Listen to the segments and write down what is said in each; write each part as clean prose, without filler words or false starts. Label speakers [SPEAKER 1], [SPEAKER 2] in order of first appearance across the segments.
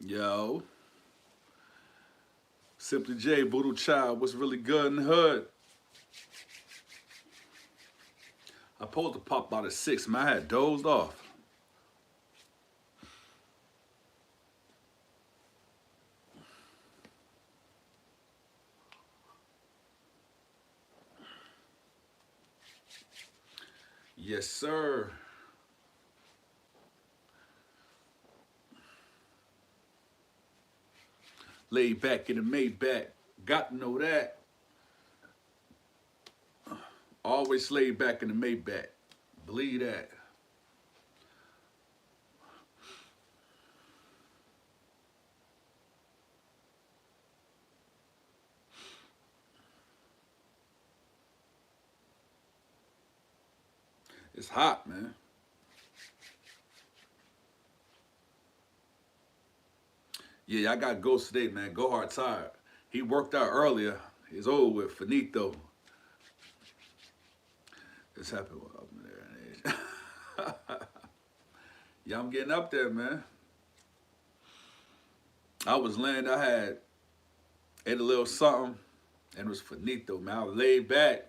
[SPEAKER 1] Yo, Simply J, Voodoo Child, what's really good in the hood? I pulled the pop out at 6, man. I had dozed off. Yes, sir. Laid back in the Maybach. Got to know that. Always laid back in the Maybach. Believe that. It's hot, man. Yeah, I got Ghost today, man. Go hard tired. He worked out earlier. He's over with. Finito. This happened up there. Yeah, I'm getting up there, man. I was laying, I had ate a little something, and it was finito, man. I was laid back,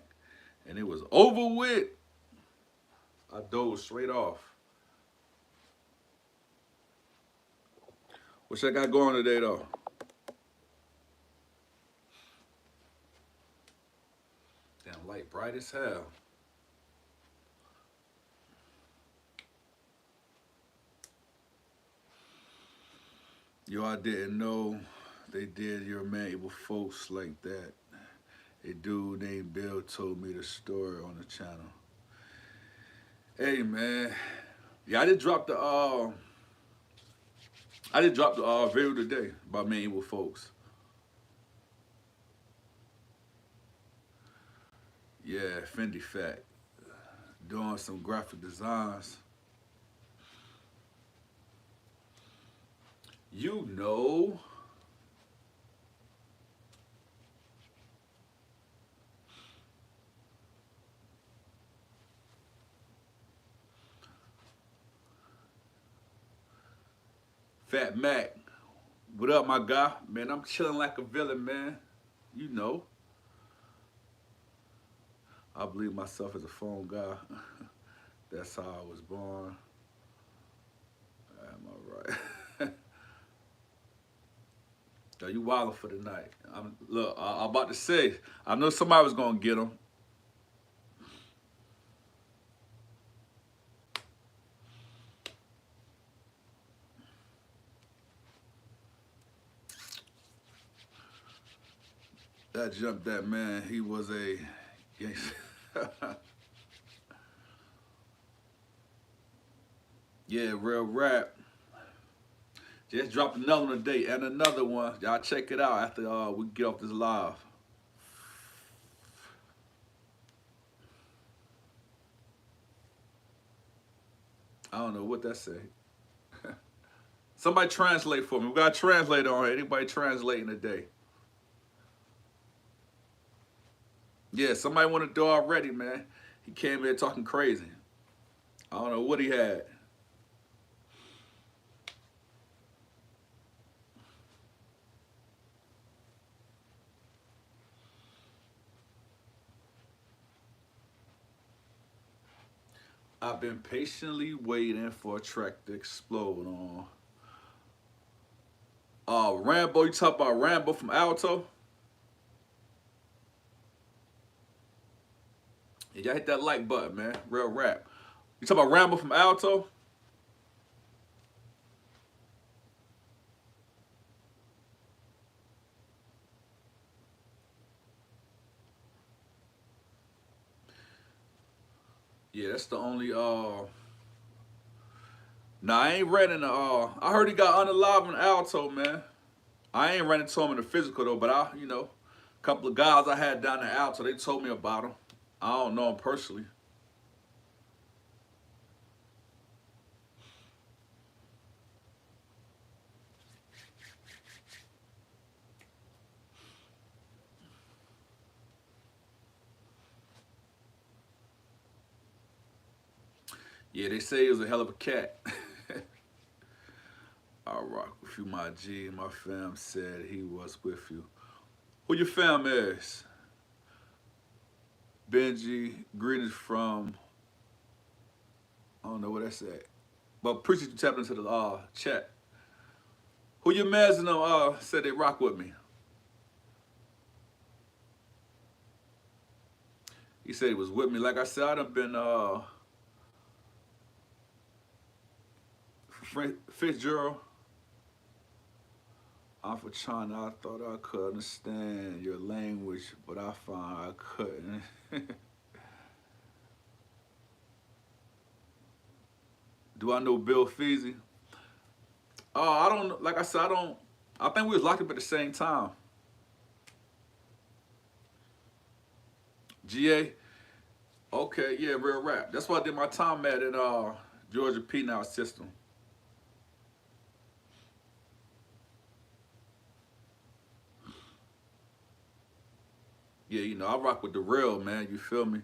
[SPEAKER 1] and it was over with. I dozed straight off. What I got going today, though? Damn, light bright as hell. Yo, I didn't know they did your man evil folks like that. A dude named Bill told me the story on the channel. Hey, man. Yeah, I did drop the video today about man evil folks. Yeah, Fendi Fat. Doing some graphic designs. You know. Fat Mac. What up, my guy? Man, I'm chilling like a villain, man. You know. I believe myself as a phone guy. That's how I was born. Am I right? Yo, you wildin' for the night. Look, I'm about to say, I know somebody was gonna get him. That jumped that man. He was a gangster. Yeah, real rap. Just dropped another one today and another one. Y'all check it out after we get off this live. I don't know what that say. Somebody translate for me. We got a translator on here. Anybody translating today? Yeah, somebody want to do already, man. He came here talking crazy. I don't know what he had. I've been patiently waiting for a track to explode on. Rambo, you talk about Rambo from Alto? Yeah, y'all hit that like button, man. Real rap. You talk about Rambo from Alto? Yeah, that's the only Nah, I ain't renting I heard he got unalive in Alto, man. I ain't running to him in the physical though, but a couple of guys I had down in Alto, they told me about him. I don't know him personally. Yeah, they say he was a hell of a cat. I rock with you, my G. My fam said he was with you. Who your fam is? Benji, greetings from, I don't know what that's at. But appreciate you tapping into the chat. Who your mans and them said they rock with me? He said he was with me. Like I said, I done been Fitzgerald. I'm for China. I thought I could understand your language, but I found I couldn't. Do I know Bill Feasy? I don't, like I said, I don't, I think we was locked up at the same time. GA? Okay, yeah, real rap. That's why I did my time at in Georgia P now system. Yeah, you know, I rock with the real, man, you feel me?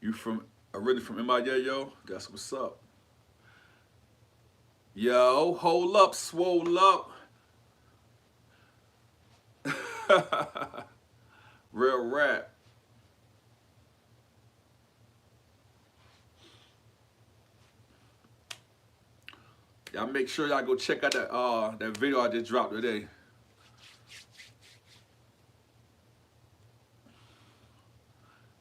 [SPEAKER 1] You from, originally from MIA, yo? That's what's up. Yo, hold up, swole up. Real rap. Y'all make sure y'all go check out that video I just dropped today.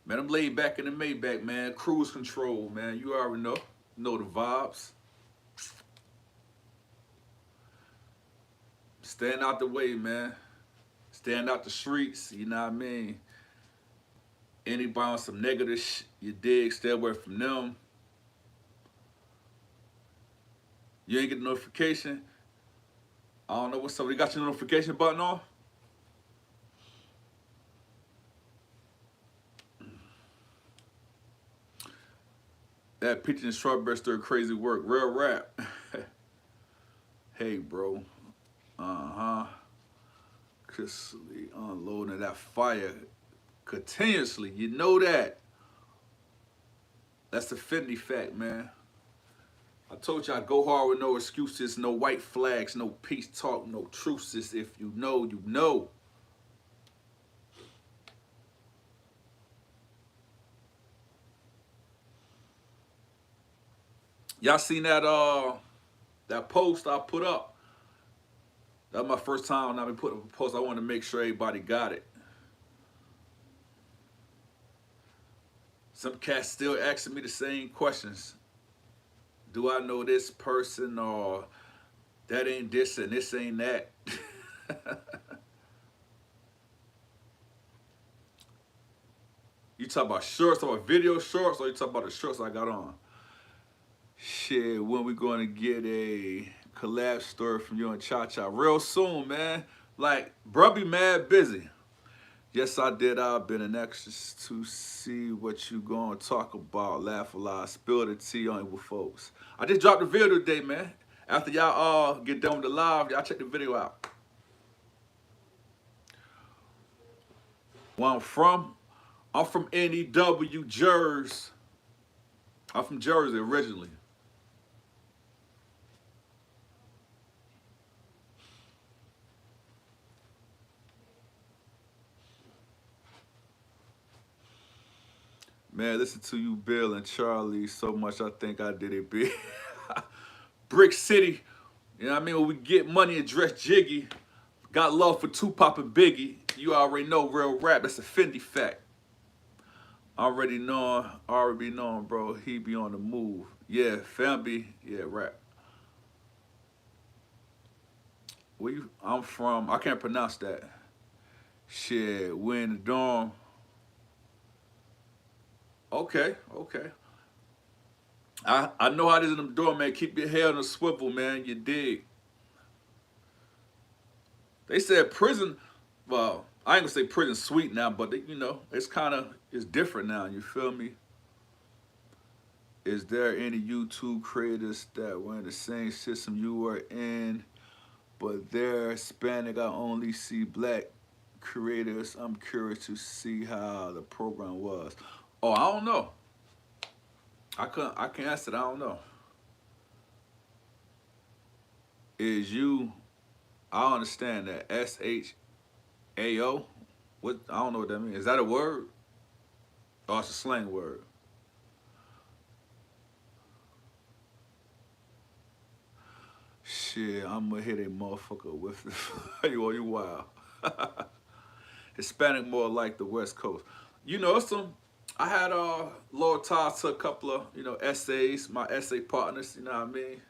[SPEAKER 1] Man, I'm laid back in the Maybach, man. Cruise control, man. You already know the vibes. Stand out the way, man. Stand out the streets, you know what I mean? Anybody on some negative you dig, stay away from them. You ain't get the notification. I don't know what's up. You got your notification button on? That Peach and Strawberry stir crazy work. Real rap. Hey, bro. Consistently unloading that fire continuously. You know that. That's the Fendi fact, man. I told y'all, go hard with no excuses, no white flags, no peace talk, no truces. If you know, you know. Y'all seen that that post I put up? That was my first time I been putting a post. I wanted to make sure everybody got it. Some cats still asking me the same questions. Do I know this person, or that ain't this and this ain't that? You talk about shorts, or video shorts, or you talk about the shorts I got on? Shit, when we going to get a collab story from you and Cha-Cha? Real soon, man. Like, bruh be mad busy. Yes, I did. I've been an extra to see what you going to talk about. Laugh a lot. Spill the tea on it with folks. I just dropped the video today, man. After y'all get done with the live, y'all check the video out. Where I'm from NEW, Jersey. I'm from Jersey originally. Man, listen to you, Bill and Charlie, so much I think I did it big. Brick City, you know what I mean? When we get money and dress jiggy, got love for Tupac and Biggie. You already know real rap, that's a Fendi fact. Already knowing, bro, he be on the move. Yeah, Famby, yeah, rap. Where you, I'm from, I can't pronounce that. Shit, we in the dorm. Okay. I know how it is in the dorm, man. Keep your head on a swivel, man. You dig. They said prison, well, I ain't gonna say prison sweet now, but they, you know, it's different now, you feel me? Is there any YouTube creators that were in the same system you were in, but they're Hispanic? I only see black creators. I'm curious to see how the program was. Oh, I don't know. I can't answer that. I don't know. Is you? I understand that SHAO. What I don't know what that means. Is that a word? Or it's a slang word? Shit, I'm gonna hit a motherfucker with you wild. Hispanic more like the West Coast. You know, some I had loyal ties to a couple of, essays, my essay partners, you know what I mean?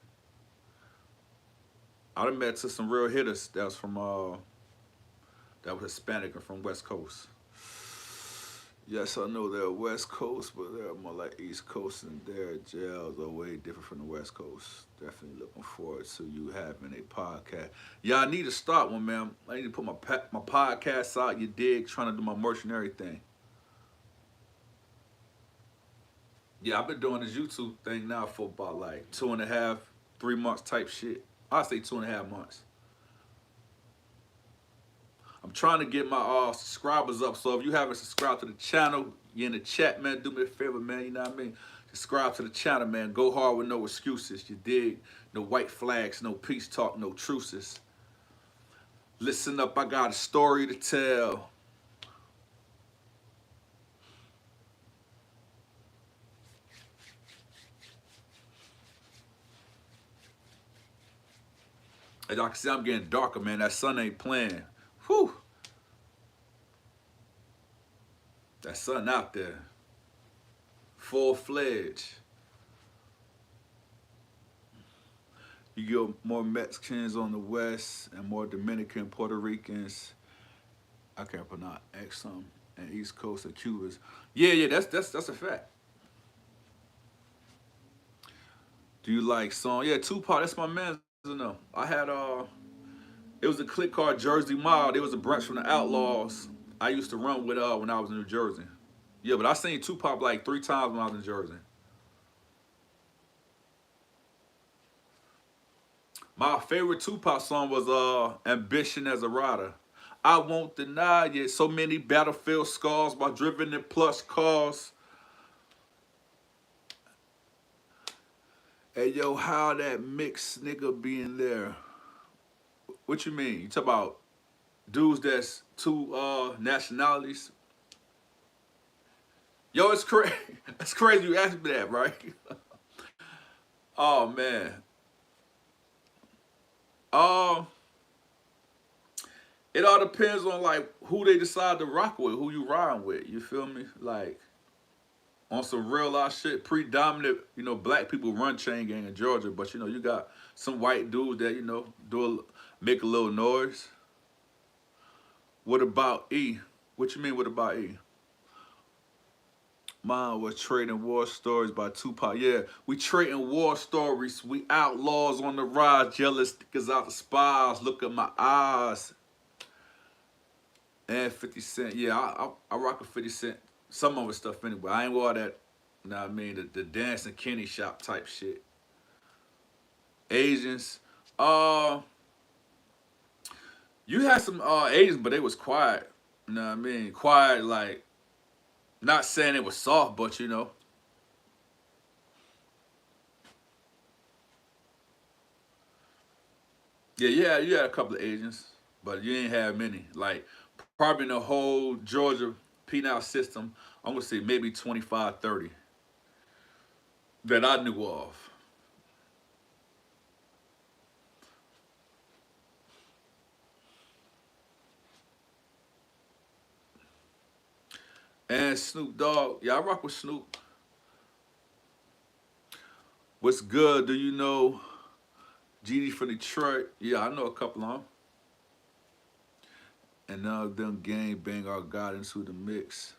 [SPEAKER 1] I done met to some real hitters that was Hispanic and from West Coast. Yes, I know they're West Coast, but they're more like East Coast, and their jails are way different from the West Coast. Definitely looking forward to you having a podcast. Yeah, I need to start one, man. I need to put my podcast out. You dig? Trying to do my merch and everything. Yeah, I've been doing this YouTube thing now for about like 2.5, 3 months type shit. I say 2.5 months. I'm trying to get my subscribers up. So if you haven't subscribed to the channel, you're in the chat, man. Do me a favor, man. You know what I mean? Subscribe to the channel, man. Go hard with no excuses. You dig? No white flags, no peace talk, no truces. Listen up, I got a story to tell. As y'all can see, I'm getting darker, man. That sun ain't playing. Whew. That sun out there. Full-fledged. You get more Mexicans on the west and more Dominican, Puerto Ricans. I can't pronounce X something. And East Coast of Cubans. Yeah, that's a fact. Do you like song? Yeah, Tupac, that's my man. No. I had it was a clique called Jersey Mob. It was a branch from the Outlaws. I used to run with when I was in New Jersey. Yeah, but I seen Tupac like 3 times when I was in Jersey. My favorite Tupac song was Ambition as a Rider. I won't deny it. So many battlefield scars by driven in plush cars. Hey yo, how that mixed nigga being there? What you mean? You talk about dudes that's two nationalities? Yo, it's crazy. It's crazy you asked me that, right? Oh man. Um, it all depends on like who they decide to rock with, who you riding with. You feel me? Like on some real life shit, predominant, black people run chain gang in Georgia, but you got some white dudes that, make a little noise. What about E? What you mean, what about E? Mine was Trading War Stories by Tupac. Yeah, we trading war stories. We outlaws on the rise, jealous niggas out the spies. Look at my eyes. And 50 Cent. Yeah, I rock with 50 Cent. Some of his stuff anyway. I ain't all that, you know what I mean, the dancing Kenny shop type shit. Asians. You had some Asians, but they was quiet. You know what I mean? Quiet, like, not saying it was soft, but Yeah, you had a couple of Asians, but you ain't have many. Like, probably in the whole Georgia penal system, I'm gonna say maybe 25, 30 that I knew of. And Snoop Dogg, yeah, I rock with Snoop. What's good? Do you know GD from Detroit? Yeah, I know a couple of them. And none of them gang bang or got into the mix.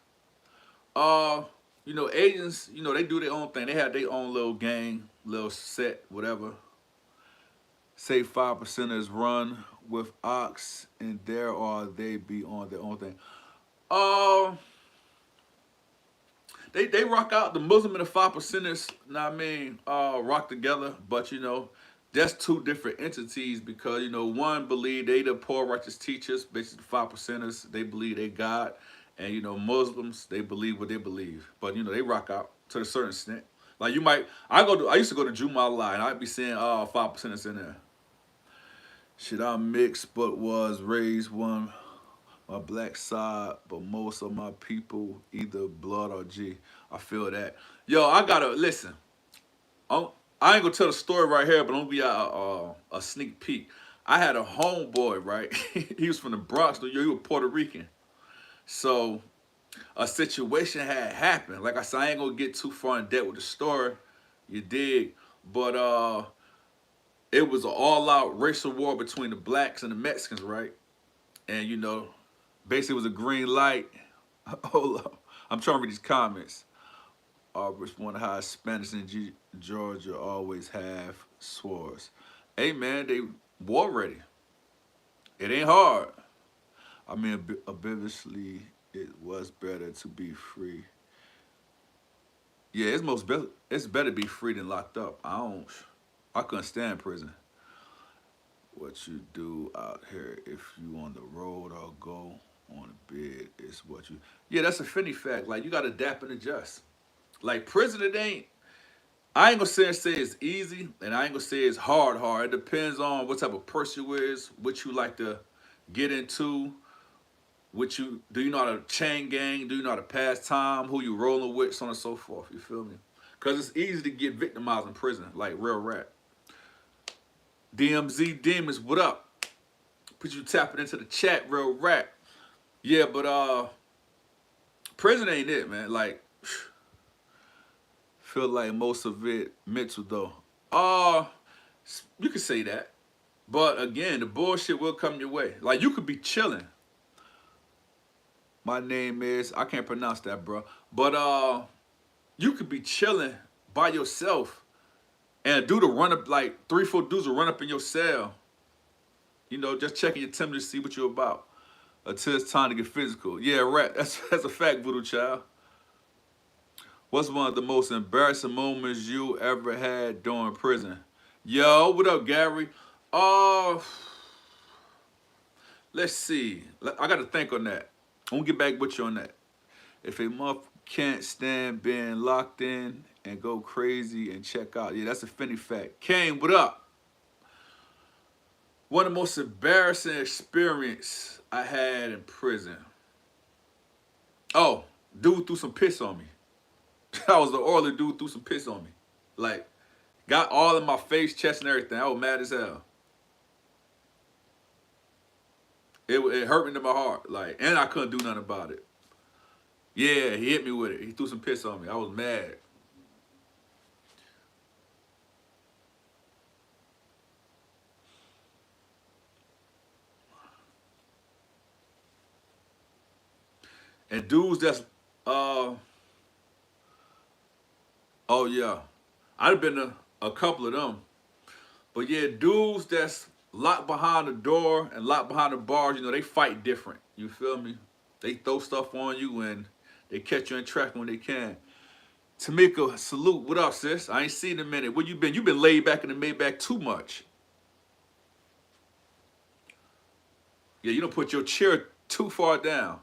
[SPEAKER 1] Uh, Asians, they do their own thing. They have their own little gang, little set, whatever. Say 5%ers run with ox and there or they be on their own thing. Uh, they rock out the Muslim and the 5%ers, know what I mean, rock together, but That's two different entities because one believe they the poor righteous teachers, basically the 5%ers. They believe they God, and Muslims they believe what they believe, but they rock out to a certain extent. Like I used to go to Juma Allah and I'd be seeing 5%ers in there. Shit, I'm mixed, but was raised one my black side, but most of my people either blood or G. I feel that. Yo, I gotta listen. I'm, I ain't gonna tell the story right here, but I'm gonna be a sneak peek. I had a homeboy, right? He was from the Bronx, New York. He was Puerto Rican. So a situation had happened. Like I said, I ain't gonna get too far in depth with the story. You dig? But it was an all-out racial war between the blacks and the Mexicans, right? And basically it was a green light. Hold up. I'm trying to read these comments. Just wonder how Spanish in Georgia always have swords. Hey man, they war ready. It ain't hard. I mean, obviously, it was better to be free. Yeah, it's better to be free than locked up. I couldn't stand prison. What you do out here if you on the road or go on a bed is what you. Yeah, that's a finny fact. Like you got to adapt and adjust. Like prison, it ain't. I ain't gonna say it's easy, and I ain't gonna say it's hard. Hard. It depends on what type of person you is, what you like to get into, what you do. You know how to chain gang? Do you know how to pass time? Who you rolling with, so on and so forth. You feel me? Cause it's easy to get victimized in prison, like real rap. DMZ Demons, what up? Put you tapping into the chat, real rap. Yeah, but prison ain't it, man. Like, feel like most of it mental though. Uh, you could say that. But again, the bullshit will come your way. Like you could be chilling. My name is I can't pronounce that, bro. But you could be chilling by yourself and do the run up like 3, 4 dudes will run up in your cell. Just checking your temperature to see what you're about. Until it's time to get physical. Yeah, right. That's a fact, voodoo child. What's one of the most embarrassing moments you ever had during prison? Yo, what up, Gary? Uh, let's see. I got to think on that. I'm gonna get back with you on that. If a month can't stand being locked in and go crazy and check out. Yeah, that's a finny fact. Kane, what up? One of the most embarrassing experience I had in prison. Oh, dude threw some piss on me. I was the oily dude threw some piss on me. Like, got all in my face, chest, and everything. I was mad as hell. It hurt me to my heart. Like, and I couldn't do nothing about it. Yeah, he hit me with it. He threw some piss on me. I was mad. And dudes that's oh yeah. I'd have been a couple of them. But yeah, dudes that's locked behind the door and locked behind the bars, they fight different. You feel me? They throw stuff on you and they catch you in traffic when they can. Tamika, salute. What up, sis? I ain't seen in a minute. Where you been? You been laid back in the Maybach too much. Yeah, you don't put your chair too far down.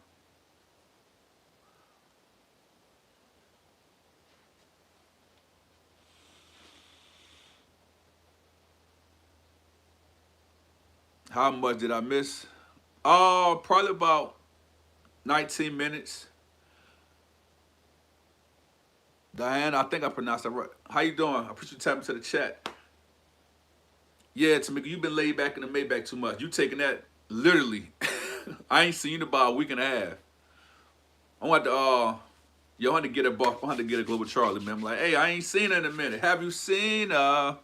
[SPEAKER 1] How much did I miss? Probably about 19 minutes. Diane, I think I pronounced that right. How you doing? I put you tapping to the chat. Yeah, Tamika, you been laid back in the Maybach too much. You taking that literally. I ain't seen you in about a week and a half. I want to yo, I want to get a buff. I want to get a Global Charlie, man. I'm like, hey, I ain't seen her in a minute. Have you seen oh,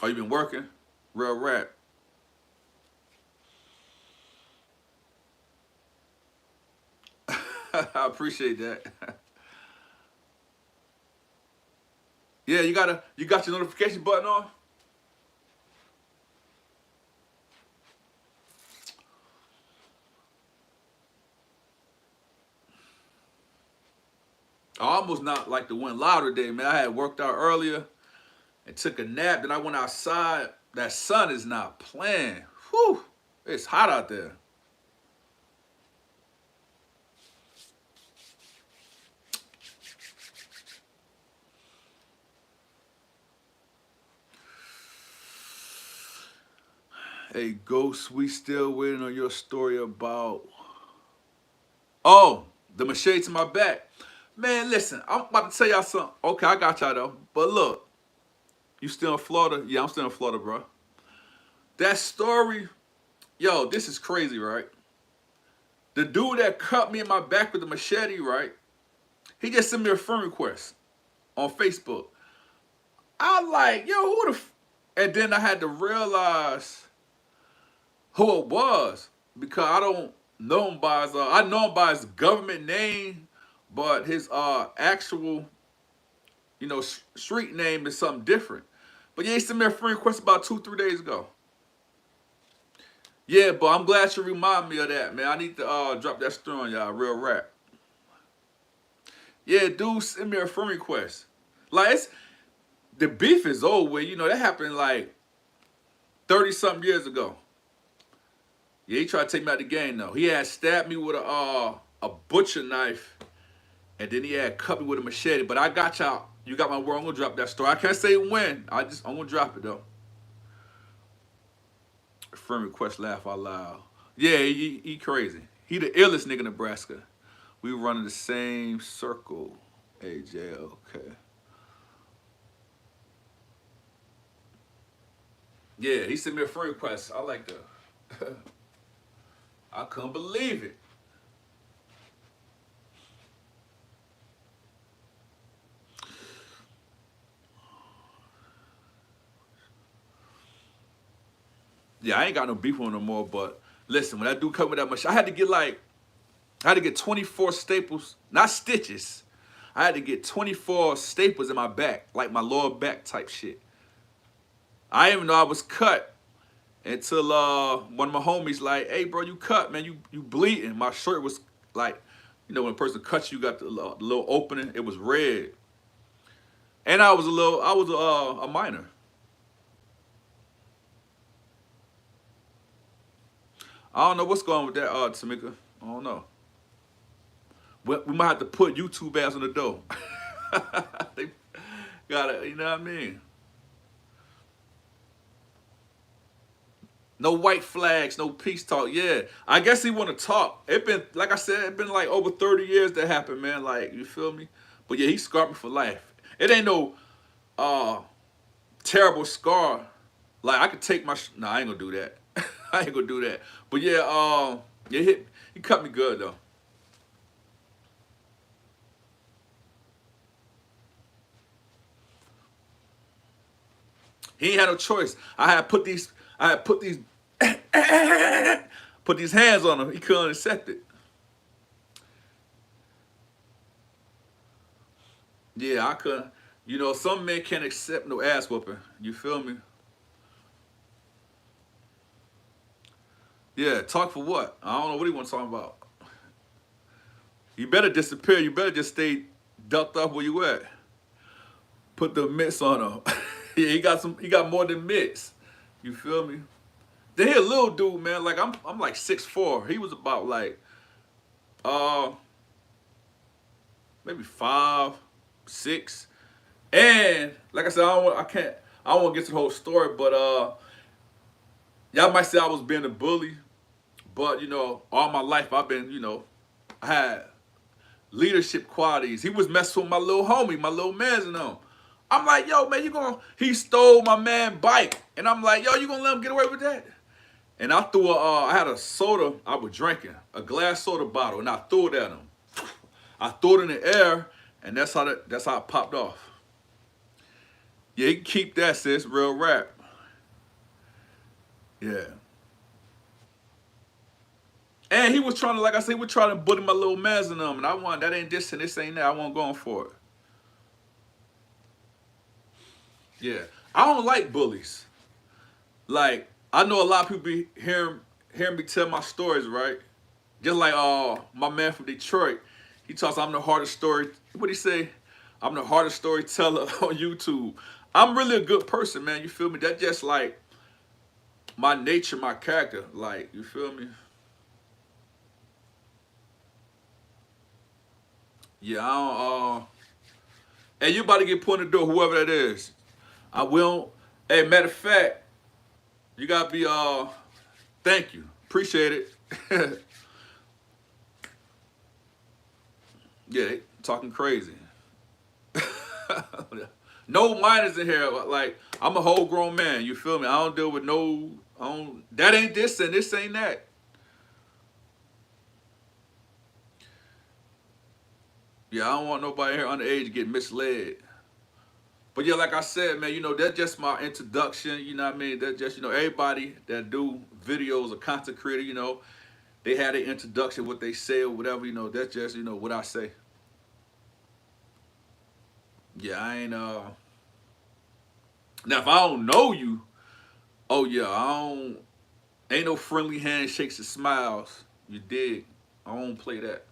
[SPEAKER 1] you been working? Real rap. I appreciate that. Yeah, you got your notification button on? I almost not like the one louder today, man. I had worked out earlier and took a nap. Then I went outside. That sun is not playing. Whew, it's hot out there. Hey, Ghost, we still waiting on your story about... Oh, the machete to my back. Man, listen, I'm about to tell y'all something. Okay, I got y'all though. But look, you still in Florida? Yeah, I'm still in Florida, bro. That story, yo, this is crazy, right? The dude that cut me in my back with the machete, right? He just sent me a friend request on Facebook. I like, yo, who the and then I had to realize who it was because I don't know him by his I know him by his government name, but his actual, street name is something different. But yeah, he sent me a friend request about 2-3 days ago. Yeah, but I'm glad you remind me of that, man. I need to drop that story on y'all, real rap. Yeah, dude sent me a friend request. Like, the beef is over. That happened like 30-something years ago. Yeah, he tried to take me out the game, though. He had stabbed me with a butcher knife, and then he had cut me with a machete. But I got y'all. You got my word. I'm going to drop that story. I can't say when. I'm going to drop it, though. Friend request, laugh out loud. Yeah, he crazy. He the illest nigga in Nebraska. We running the same circle. AJ, okay. Yeah, he sent me a friend request. I like that. I couldn't believe it. Yeah, I ain't got no beef with him no more, but listen, when that dude cut me that much, I had to get 24 staples, not stitches. I had to get 24 staples in my back, like my lower back type shit. I didn't even know I was cut until one of my homies like, hey bro, you cut, man, you bleeding. My shirt was like, when a person cuts you, got the little opening, it was red. And I was a minor. I don't know what's going on with that, Tamika. I don't know. We might have to put YouTube ads on the door. They gotta, you know what I mean? No white flags, no peace talk. Yeah, I guess he want to talk. It been, like I said, it been like over 30 years that happened, man. Like, you feel me? But yeah, he scarred me for life. It ain't no terrible scar. Like, I could take my... Nah, I ain't gonna do that. I ain't gonna do that. But yeah, he cut me good, though. He ain't had no choice. I had put these put these hands on him. He couldn't accept it. Yeah, I couldn't. Some men can't accept no ass whooping. You feel me? Yeah, talk for what? I don't know what he want to talk about. You better disappear. You better just stay ducked up where you at. Put the mitts on him. Yeah, he got more than mitts. You feel me? Then he a little dude, man. Like I'm like 6'4". He was about like uh maybe 5, 6. And like I said, I don't want to get to the whole story, but y'all might say I was being a bully, but all my life I've been, I had leadership qualities. He was messing with my little homie, my little man's and them. I'm like, yo, man, he stole my man bike. And I'm like, yo, you gonna let him get away with that? And I threw I had a soda I was drinking, a glass soda bottle, and I threw it at him. I threw it in the air, and that's how it popped off. Yeah, you can keep that, sis, real rap. Yeah. And he was trying to, like I said, he was trying to bully my little mans and them, and I want that ain't this and this ain't that. I wasn't going for it. Yeah. I don't like bullies. Like, I know a lot of people be hearing me tell my stories, right? Just like my man from Detroit. He talks, I'm the hardest story. What he say? I'm the hardest storyteller on YouTube. I'm really a good person, man. You feel me? That's just like my nature, my character. Like, you feel me? Yeah, I don't. Hey, you about to get put in the door, whoever that is. I will. Hey, matter of fact, you gotta be. Thank you. Appreciate it. Yeah, they talking crazy. No minors in here. Like, I'm a whole grown man. You feel me? I don't deal with no. I don't. That ain't this and this ain't that. Yeah, I don't want nobody here underage to get misled. But yeah, like I said, man, you know, that's just my introduction. You know what I mean? That's just, you know, everybody that do videos or content creator, you know, they had an introduction, what they say or whatever, you know, that's just, you know, what I say. Yeah, I ain't now if I don't know you, oh yeah, I don't ain't no friendly handshakes and smiles. You dig? I don't play that.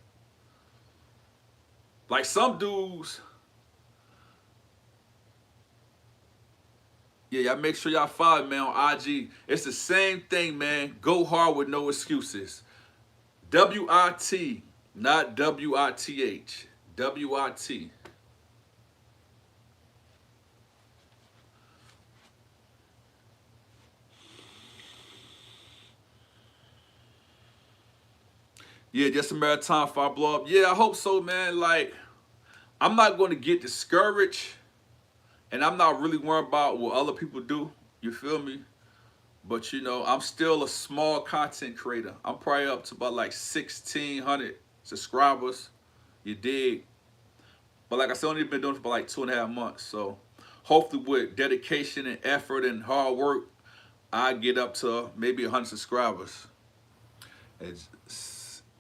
[SPEAKER 1] Like some dudes, yeah, y'all make sure y'all follow me on IG. It's the same thing, man. Go hard with no excuses. WIT, not WITH. WIT. Yeah, just a matter of time before I blow up. Yeah, I hope so, man. Like, I'm not going to get discouraged, and I'm not really worried about what other people do. You feel me? But you know, I'm still a small content creator. I'm probably up to about like 1,600 subscribers. You dig? But like I said, only been doing it for about like 2.5 months. So hopefully with dedication and effort and hard work, I get up to maybe 100 subscribers. As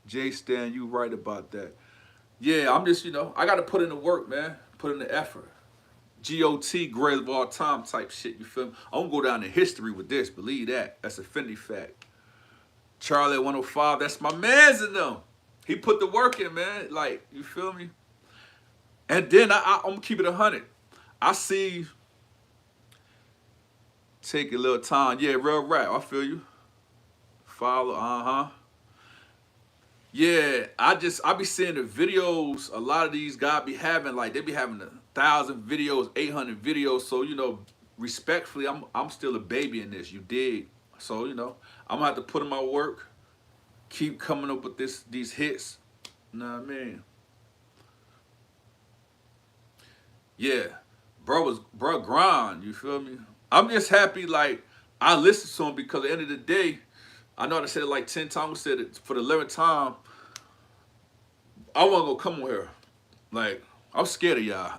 [SPEAKER 1] Jay Stan, you right about that. Yeah, I'm just, you know, I got to put in the work, man. Put in the effort. GOT, greatest of all time type shit, you feel me? I'm going to go down in history with this. Believe that. That's a Fendi fact. Charlie at 105, that's my man's in them. He put the work in, man. Like, you feel me? And then I'm going to keep it 100. I see, take a little time. Yeah, real rap. I feel you. Follow, uh-huh. Yeah, I be seeing the videos a lot of these guys be having, like they be having 1,000 videos, 800 videos. So, you know, respectfully, I'm still a baby in this, you dig? So, you know, I'm gonna have to put in my work, keep coming up with these hits. You know what I mean? Yeah. Bro grind, you feel me? I'm just happy like I listened to him because at the end of the day, I know I said it like 10 times, I said it for the 11th time. I want to go come with her. Like, I'm scared of y'all.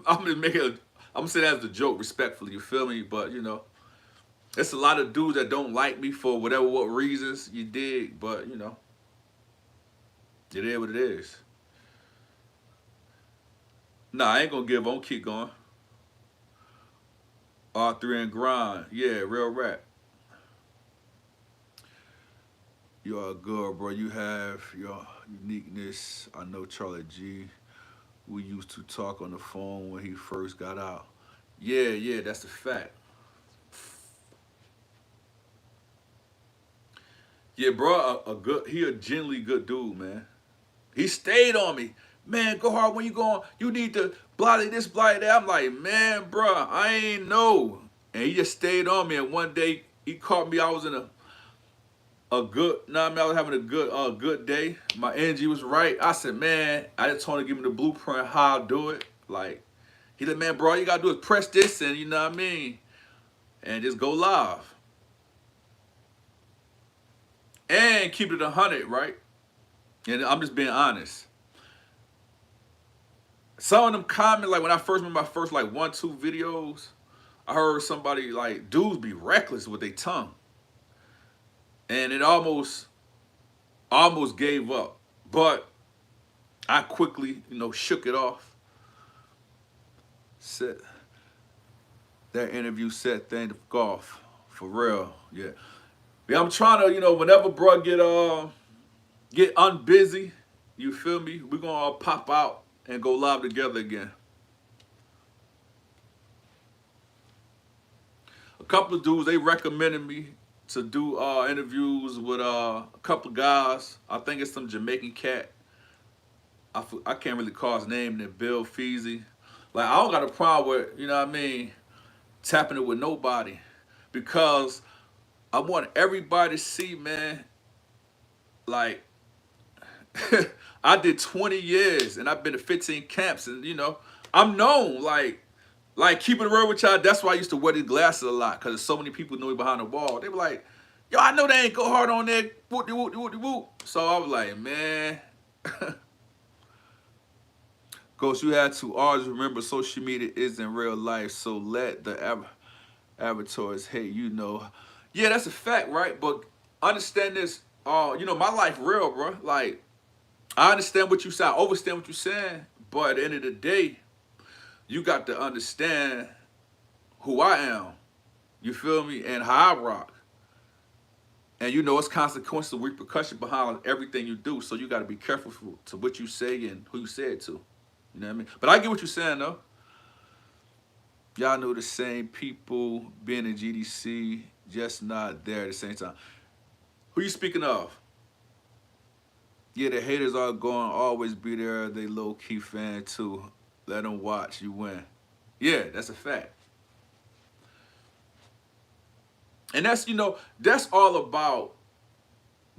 [SPEAKER 1] I'm gonna make it. I'm gonna say that as a joke, respectfully. You feel me? But you know, it's a lot of dudes that don't like me for whatever what reasons you dig. But you know, it is what it is. Nah, I ain't gonna give. I'm gonna keep going. R3 and grind. Yeah, real rap. You are good, bro. You have your uniqueness. I know Charlie G. We used to talk on the phone when he first got out. Yeah, yeah, that's a fact. Yeah, bro, he a genuinely good dude, man. He stayed on me. Man, go hard when you going. You need to bloody this, bloody that. I'm like, man, bro, I ain't know. And he just stayed on me. And one day he caught me. I was in a good. Nah, I mean, I was having a good day. My energy was right. I said, man, I just told him to give me the blueprint how I'll do it. Like, he said, man, bro, all you gotta do is press this and you know what I mean, and just go live and keep it 100, right? And I'm just being honest. Some of them comment, like when I first made my first like 1, 2 videos, I heard somebody like dudes be reckless with their tongue, and it almost gave up. But I quickly, you know, shook it off. Said that interview set thing to golf for real. Yeah, yeah. I'm trying to, you know, whenever bro get unbusy, you feel me? We're gonna all pop out and go live together again. couple of dudes, they recommended me to do interviews with a couple of guys. I think it's some Jamaican cat. I can't really call his name. Then Bill Feezy. Like I don't got a problem with, you know what I mean, tapping it with nobody, because I want everybody to see, man. Like I did 20 years and I've been to 15 camps, and I'm known. Like keeping it real with y'all. That's why I used to wear these glasses a lot, because so many people knew me behind the wall. They were like, "Yo, I know they ain't go hard on there." Whoop de whoop de whoop de whoop. So I was like, man. Ghost, you had to always remember social media isn't real life, so let the avatars hate, Yeah, that's a fact, right? But understand this, my life real, bro. Like, I understand what you say, I understand what you're saying, but at the end of the day, you got to understand who I am. You feel me? And how I rock. And it's consequential repercussion behind everything you do. So you got to be careful to what you say and who you say it to. You know what I mean? But I get what you're saying, though. Y'all know the same people being in GDC, just not there at the same time. Who you speaking of? Yeah, the haters are going to always be there. They low-key fan, too. Let them watch you win. Yeah, that's a fact. And that's all about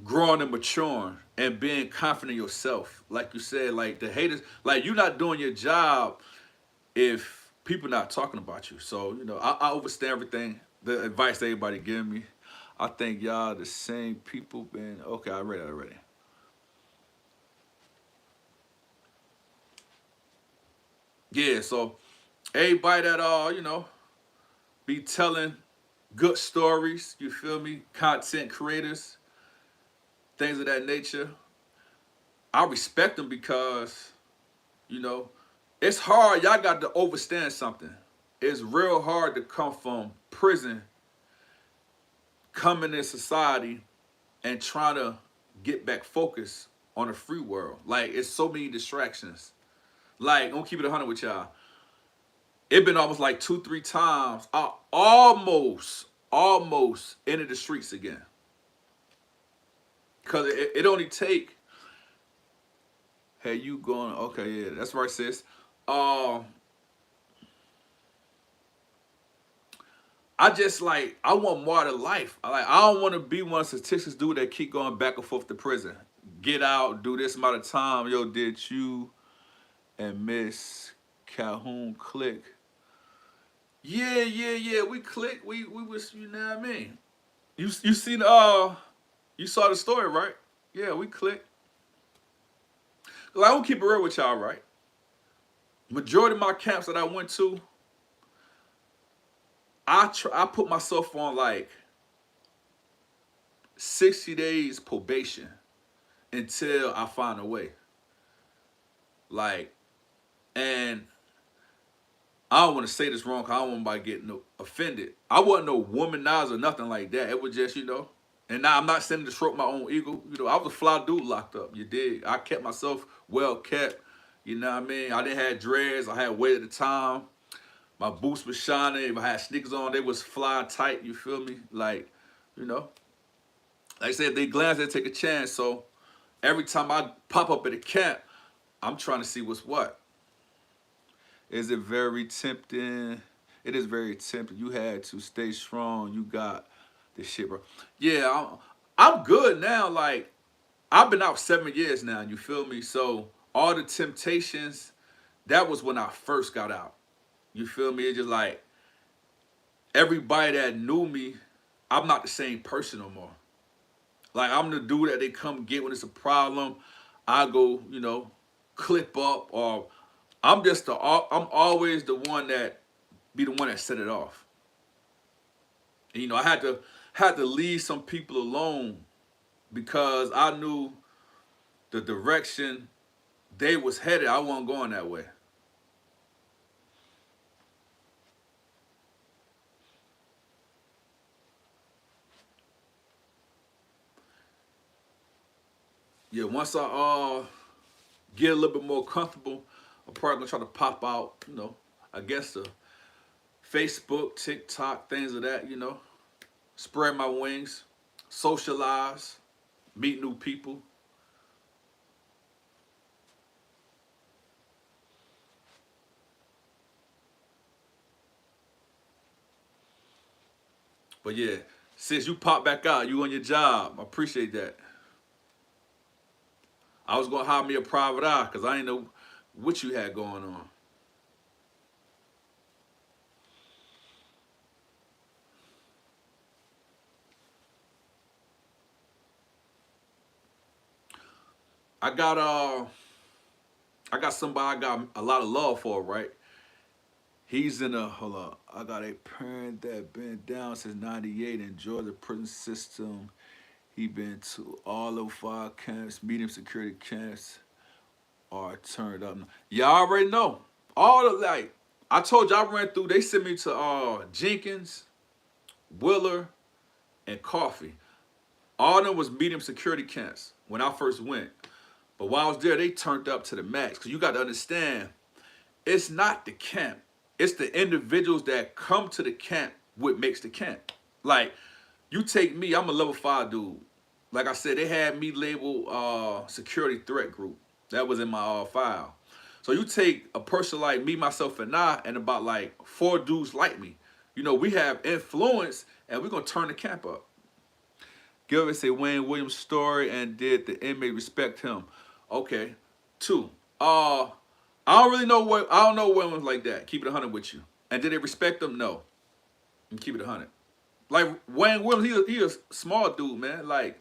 [SPEAKER 1] growing and maturing and being confident in yourself. Like you said, like the haters, like you're not doing your job if people not talking about you. So, I understand everything, the advice that everybody giving me. I think y'all the same people been, okay, I read it already. Yeah, so everybody that, be telling good stories, you feel me? Content creators, things of that nature. I respect them because, you know, it's hard. Y'all got to understand something. It's real hard to come from prison, coming in society, and trying to get back focused on the free world. Like, it's so many distractions. Like, I'm gonna keep it 100 with y'all. It been almost like 2, 3 times. I almost entered the streets again. Cause it only take. Hey, you going? Okay, yeah, that's right, sis. Um, I just I want more to life. I don't want to be one of the statistics dude that keep going back and forth to prison. Get out, do this amount of time. Yo, did you and Miss Calhoun click? Yeah. We clicked. We was, you know what I mean. You seen you saw the story, right? Yeah, we clicked. I don't keep it real with y'all, right? Majority of my camps that I went to, I put myself on 60 days probation until I find a way. Like, and I don't want to say this wrong because I don't want anybody getting offended. I wasn't no womanizer or nothing like that. It was just, and now I'm not saying to stroke my own ego. I was a fly dude locked up. You dig? I kept myself well kept. You know what I mean? I didn't have dreads. I had weight at the time. My boots was shining. If I had sneakers on, they was flying tight. You feel me? You know. Like I said, if they glance, they take a chance. So every time I pop up at a camp, I'm trying to see what's what. Is it very tempting? It is very tempting. You had to stay strong. You got this shit, bro. Yeah, I'm good now. Like, I've been out 7 years now. You feel me? So all the temptations, that was when I first got out. You feel me? It's just like everybody that knew me, I'm not the same person no more. Like, I'm the dude that they come get when it's a problem. I go, clip up, or I'm always the one that be the one that set it off. And, I had to leave some people alone because I knew the direction they was headed. I wasn't going that way. Yeah, once I get a little bit more comfortable, I'm probably gonna try to pop out, I guess the Facebook, TikTok, things of that, you know. Spread my wings, socialize, meet new people. But yeah, since you popped back out, you on your job. I appreciate that. I was gonna hire me a private eye because I didn't know what you had going on. I got I got somebody I got a lot of love for, right? He's in a hold on. I got a parent that been down since '98, enjoy the prison system. He been to all of our camps, medium security camps are turned up. Y'all already know. All the like I told you I ran through, they sent me to Jenkins, Willer, and Coffee. All of them was medium security camps when I first went. But while I was there, they turned up to the max. Because you got to understand, it's not the camp. It's the individuals that come to the camp what makes the camp. Like, you take me, I'm a level 5 dude. Like I said, they had me labeled security threat group. That was in my file. So you take a person like me, myself, and I, and about like 4 dudes like me. You know, we have influence, and we're going to turn the camp up. Give us a Wayne Williams story, and did the inmate respect him? Okay. 2. I don't really know what, I don't know women like that. Keep it 100 with you. And did they respect them? No. And keep it 100. Like Wayne Williams, he a small dude, man. Like,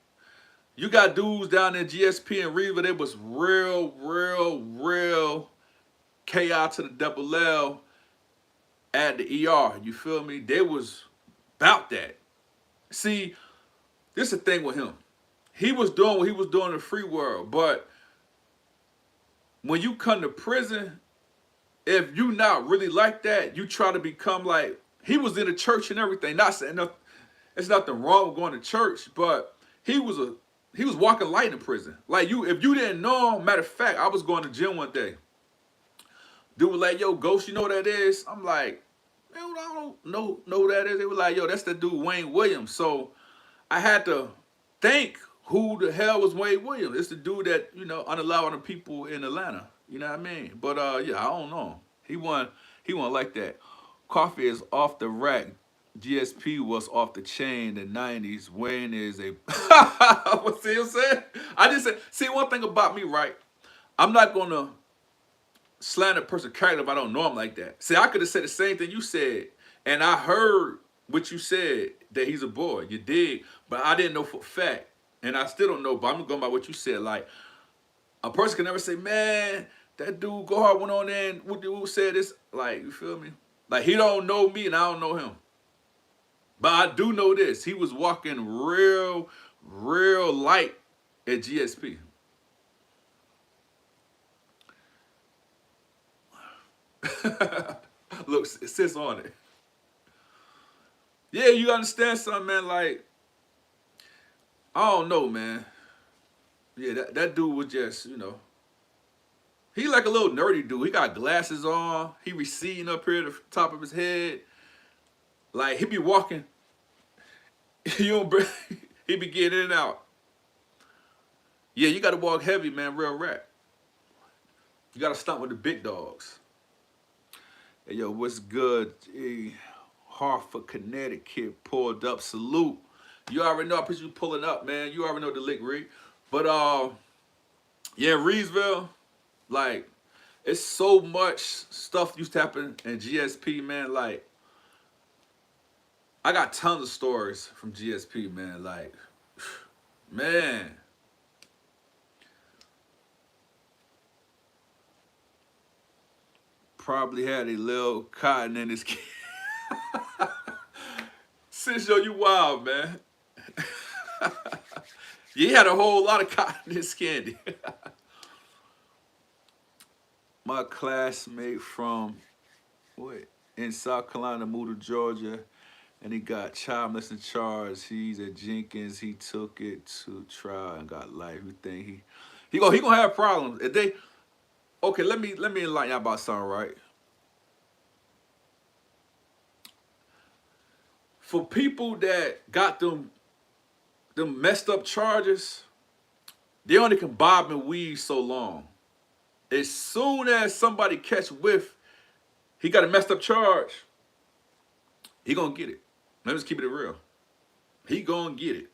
[SPEAKER 1] you got dudes down in GSP and Reva, they was real chaos to the double L at the ER. You feel me? They was about that. See, this is the thing with him. He was doing what he was doing in the free world, but when you come to prison, if you not really like that, you try to become like, he was in the church and everything. Not saying nothing, it's nothing wrong with going to church, but he was walking light in prison. Like, you, if you didn't know, matter of fact, I was going to gym one day. Dude was like, yo, Ghost, you know what that is? I'm like, man, I don't know who that is. They were like, yo, that's the dude Wayne Williams. So I had to think, who the hell was Wayne Williams? It's the dude that, you know, unallowed the people in Atlanta. You know what I mean? But yeah, I don't know. He wasn't like that. Coffee is off the rack. GSP was off the chain in the 90s. Wayne is a what, see what I'm saying? I just said, see, one thing about me, right? I'm not gonna slander a person's character if I don't know him like that. See, I could have said the same thing you said, and I heard what you said, that he's a boy. You did, but I didn't know for a fact. And I still don't know, but I'm going by what you said. Like, a person can never say, man, that dude Go Hard went on there and who said this. Like, you feel me? Like, he don't know me and I don't know him. But I do know this. He was walking real light at GSP. Look, it sits on it. Yeah, you understand something, man? Like, I don't know, man. Yeah, that dude was just, you know, he like a little nerdy dude. He got glasses on. He receding up here at the top of his head. Like, he be walking. You don't, he be getting in and out. Yeah, you got to walk heavy, man, real rap. You got to stunt with the big dogs. Hey, yo, what's good? Hey, Hartford, Connecticut, pulled up. Salute. You already know, I picture you pulling up, man. You already know the lick, Reed. But, yeah, Reedsville, like, it's so much stuff used to happen in GSP, man. Like, I got tons of stories from GSP, man. Like, man. Probably had a little cotton in his candy. Sis, yo, you wild, man. You had a whole lot of cotton in his candy. My classmate from, what, in South Carolina moved to Georgia, and he got child molesting charge. He's at Jenkins. He took it to trial and got life. We think he gonna have problems. If they, okay, let me enlighten you about something, right? For people that got them messed up charges, they only can bob and weave so long. As soon as somebody catch whiff, he got a messed up charge, he gonna get it. Let me just keep it real. He gonna get it.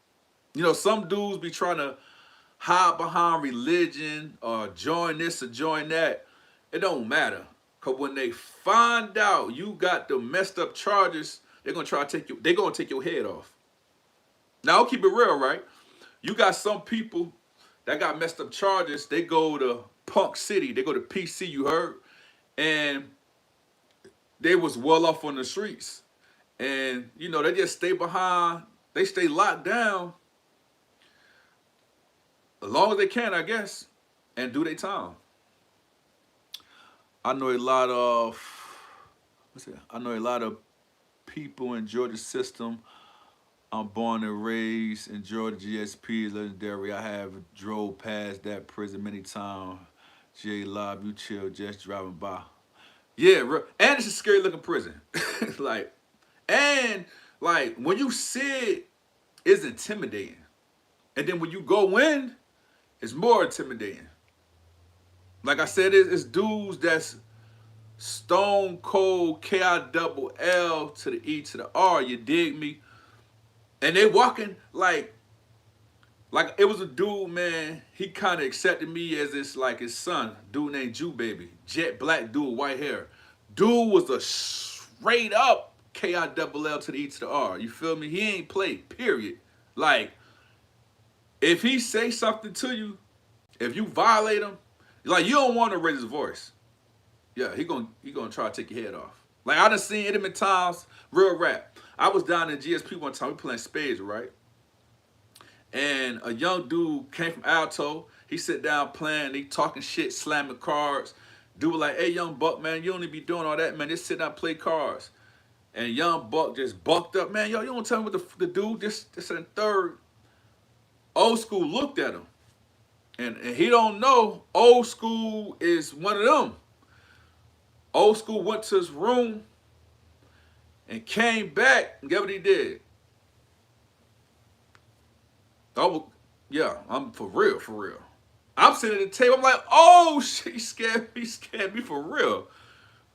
[SPEAKER 1] You know, some dudes be trying to hide behind religion or join this or join that. It don't matter. Cause when they find out you got the messed up charges, they're gonna try to take you, they're gonna take your head off. Now I'll keep it real, right? You got some people that got messed up charges, they go to Punk City, they go to PC, you heard? And they was well off on the streets. And, you know, they just stay behind, they stay locked down as long as they can, I guess, and do their time. I know a lot of, I know a lot of people in Georgia system. I'm born and raised in Georgia. GSP is legendary. I have drove past that prison many times. J Live, you chill, just driving by. Yeah, and it's a scary looking prison. like, and like when you see it, it's intimidating. And then when you go in, it's more intimidating. Like I said, it's dudes that's stone cold KILL to the E to the R. You dig me? And they walking like it was a dude, man. He kind of accepted me as his son. Dude named Jew Baby, jet black dude, white hair. Dude was a straight up KILL to the E to the R. You feel me? He ain't played. Period. Like if he say something to you, if you violate him, like you don't want to raise his voice. Yeah, he gonna try to take your head off. Like I done seen it in times, real rap. I was down in GSP one time, we playing spades, right? And a young dude came from Alto. He sit down playing, he talking shit, slamming cards. Dude was like, hey, young buck, man, you don't need to be doing all that, man. Just sit down and play cards. And young buck just bucked up, man, yo, you don't tell me what the dude, this and third, old school looked at him. And he don't know old school is one of them. Old school went to his room and came back, and guess what he did? Oh, yeah, I'm for real, for real. I'm sitting at the table, I'm like, oh, shit, he scared me for real.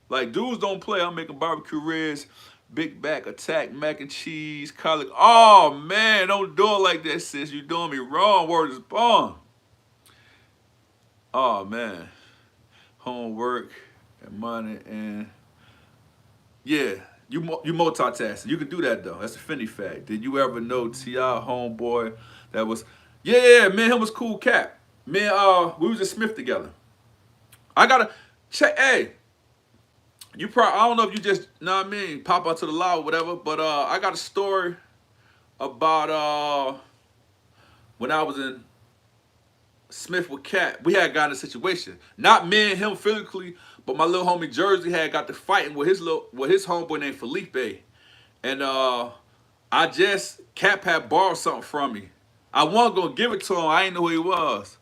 [SPEAKER 1] Like, dudes don't play. I'm making barbecue ribs, big back attack, mac and cheese, collard. Oh, man, don't do it like that, sis. You doing me wrong. Word is bond. Oh, man. Homework and money and yeah, you multitasking. You can do that though. That's a Finny fact. Did you ever know T.I. homeboy that was yeah, man, him was cool cat. Man, we was at Smith together. I gotta check. Hey, you probably I don't know if you just know what I mean pop out to the law or whatever, but I got a story about when I was in Smith with Cat. We had got in a situation. Not me and him physically, but my little homie Jersey had got to fighting with his homeboy named Felipe. And I just Cap had borrowed something from me. I wasn't gonna give it to him. I didn't know who he was.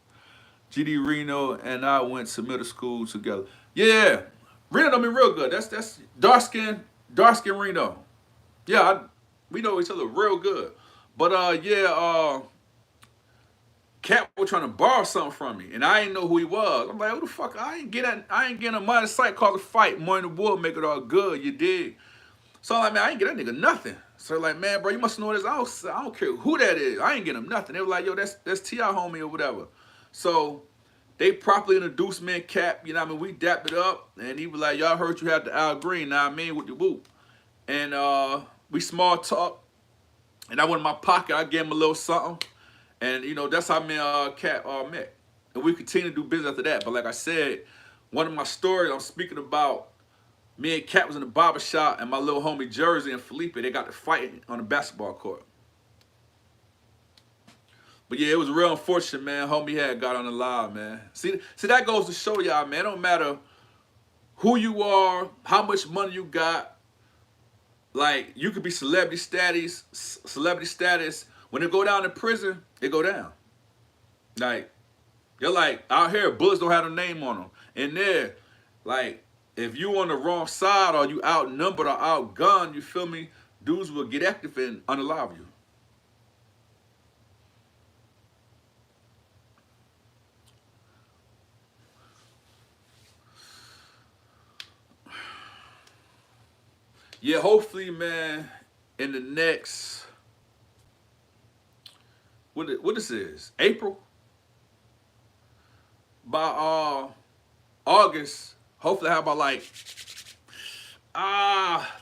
[SPEAKER 1] GD Reno and I went to middle school together. Yeah, Reno know me real good. That's dark skin Reno. Yeah, we know each other real good. But yeah, Cat was trying to borrow something from me, and I didn't know who he was. I'm like, who the fuck? I ain't getting a money sight called a fight. More in the wood, make it all good. You dig? So I'm like, man, I ain't get that nigga nothing. So like, man, bro, you must know this. I don't care who that is. I ain't getting him nothing. They were like, yo, that's T.I. homie or whatever. So they properly introduced me and Cap. You know what I mean? We dapped it up, and he was like, y'all heard you had the Al Green. Now I mean with the whoop, and we small talk. And I went in my pocket. I gave him a little something. And, you know, that's how me and Cat met. And we continued to do business after that. But like I said, one of my stories I'm speaking about, me and Cat was in the barber shop and my little homie Jersey and Felipe, they got to fighting on the basketball court. But yeah, it was real unfortunate, man. Homie had got on the live, man. See, that goes to show y'all, man, it don't matter who you are, how much money you got. Like, you could be celebrity status. When they go down to prison, they go down. Like, you're like, out here, bullets don't have a name on them. And there, like, if you on the wrong side or you outnumbered or outgunned, you feel me? dudes will get active and unalive you. Yeah, hopefully, man, in the next what this is, April, by August, hopefully I have about like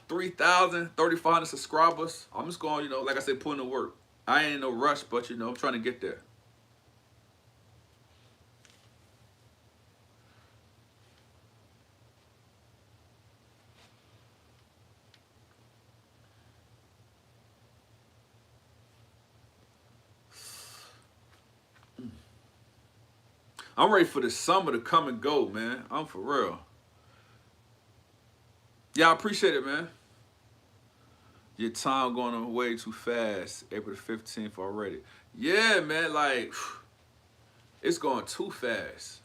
[SPEAKER 1] 3,000, 3,500 subscribers. I'm just going, like I said, putting in the work. I ain't in no rush, but I'm trying to get there. I'm ready for the summer to come and go, man. I'm for real. Yeah, I appreciate it, man. Your time going way too fast. April the 15th already. Yeah, man, like, it's going too fast.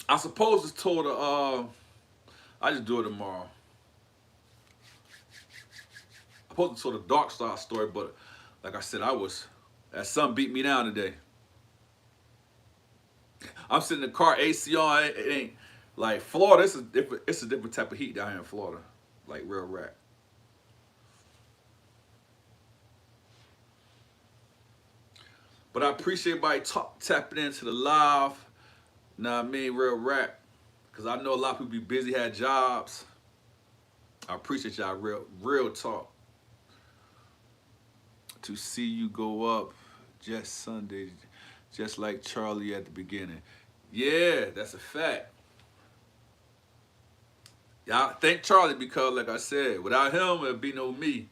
[SPEAKER 1] I suppose it's told I just do it tomorrow. I supposed to tell the dark side story, but like I said, that sun beat me down today. I'm sitting in the car, AC on. It ain't like Florida. It's a different type of heat down here in Florida, like real rap. But I appreciate everybody tapping into the live. Nah, I mean real rap, cause I know a lot of people be busy, had jobs. I appreciate y'all, real talk. To see you go up, just Sunday, just like Charlie at the beginning. Yeah, that's a fact. Y'all thank Charlie because, like I said, without him, it'd be no me.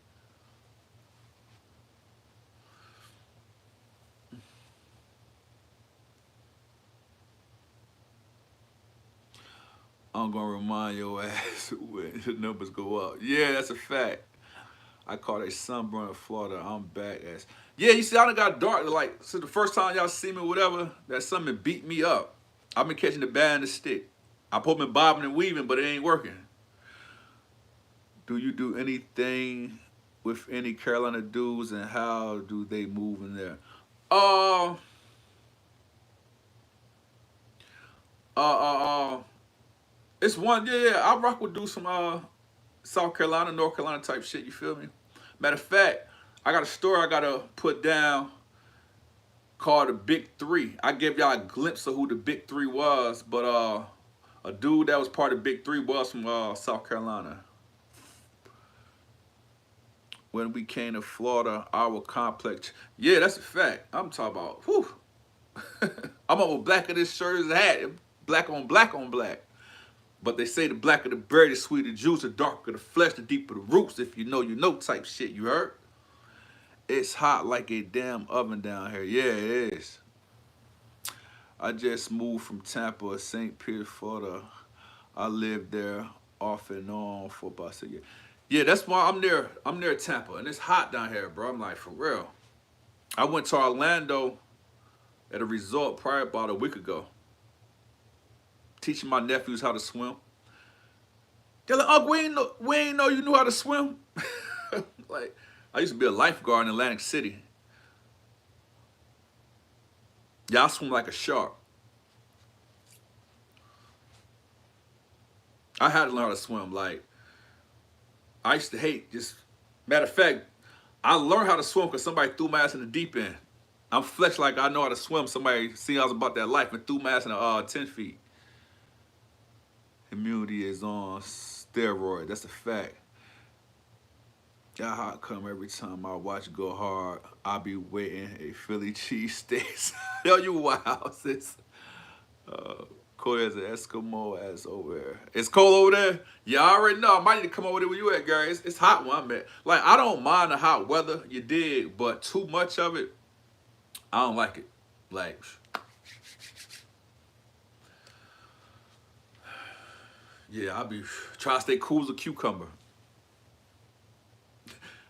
[SPEAKER 1] I'm gonna remind your ass when the numbers go up. Yeah, that's a fact. I call that sunburn in Florida. I'm back as. Yeah, you see, I done got dark. Like, since the first time y'all see me, whatever, that something beat me up. I've been catching the bad and the stick. I've been bobbing and weaving, but it ain't working. Do you do anything with any Carolina dudes, and how do they move in there? Uh, uh, uh, uh it's one. Yeah, yeah. I rock with do some South Carolina, North Carolina type shit. You feel me? Matter of fact, I got a story I gotta put down called the Big Three. I gave y'all a glimpse of who the Big Three was, but a dude that was part of Big Three was from South Carolina. When we came to Florida, our complex. Yeah, that's a fact. I'm talking about. Whew. I'm over black of this shirt as a hat. Black on black on black. But they say the blacker the berry, the sweeter the juice, the darker the flesh, the deeper the roots. If you know type shit. You heard? It's hot like a damn oven down here. Yeah, it is. I just moved from Tampa, St. Peter, Florida. I lived there off and on for about 6 years. Yeah, that's why I'm near Tampa, and it's hot down here, bro. I'm like, for real. I went to Orlando at a resort probably about a week ago, teaching my nephews how to swim. They're like, Uncle, we ain't know you knew how to swim. Like, I used to be a lifeguard in Atlantic City. Yeah, I swim like a shark. I had to learn how to swim. Like, I used to hate just. Matter of fact, I learned how to swim because somebody threw my ass in the deep end. I'm flexed like I know how to swim. Somebody seen I was about that life and threw my ass in the 10 feet. Immunity is on steroid. That's a fact. Y'all how come every time I watch Go Hard, I be waiting a Philly cheesesteak. Yo, you wild, sis. Cold as an Eskimo as over there. It's cold over there? Yeah, I already know. I might need to come over there where you at, Gary. It's hot where I'm at. Like, I don't mind the hot weather, you dig, but too much of it, I don't like it. Like, yeah, I be trying to stay cool as a cucumber.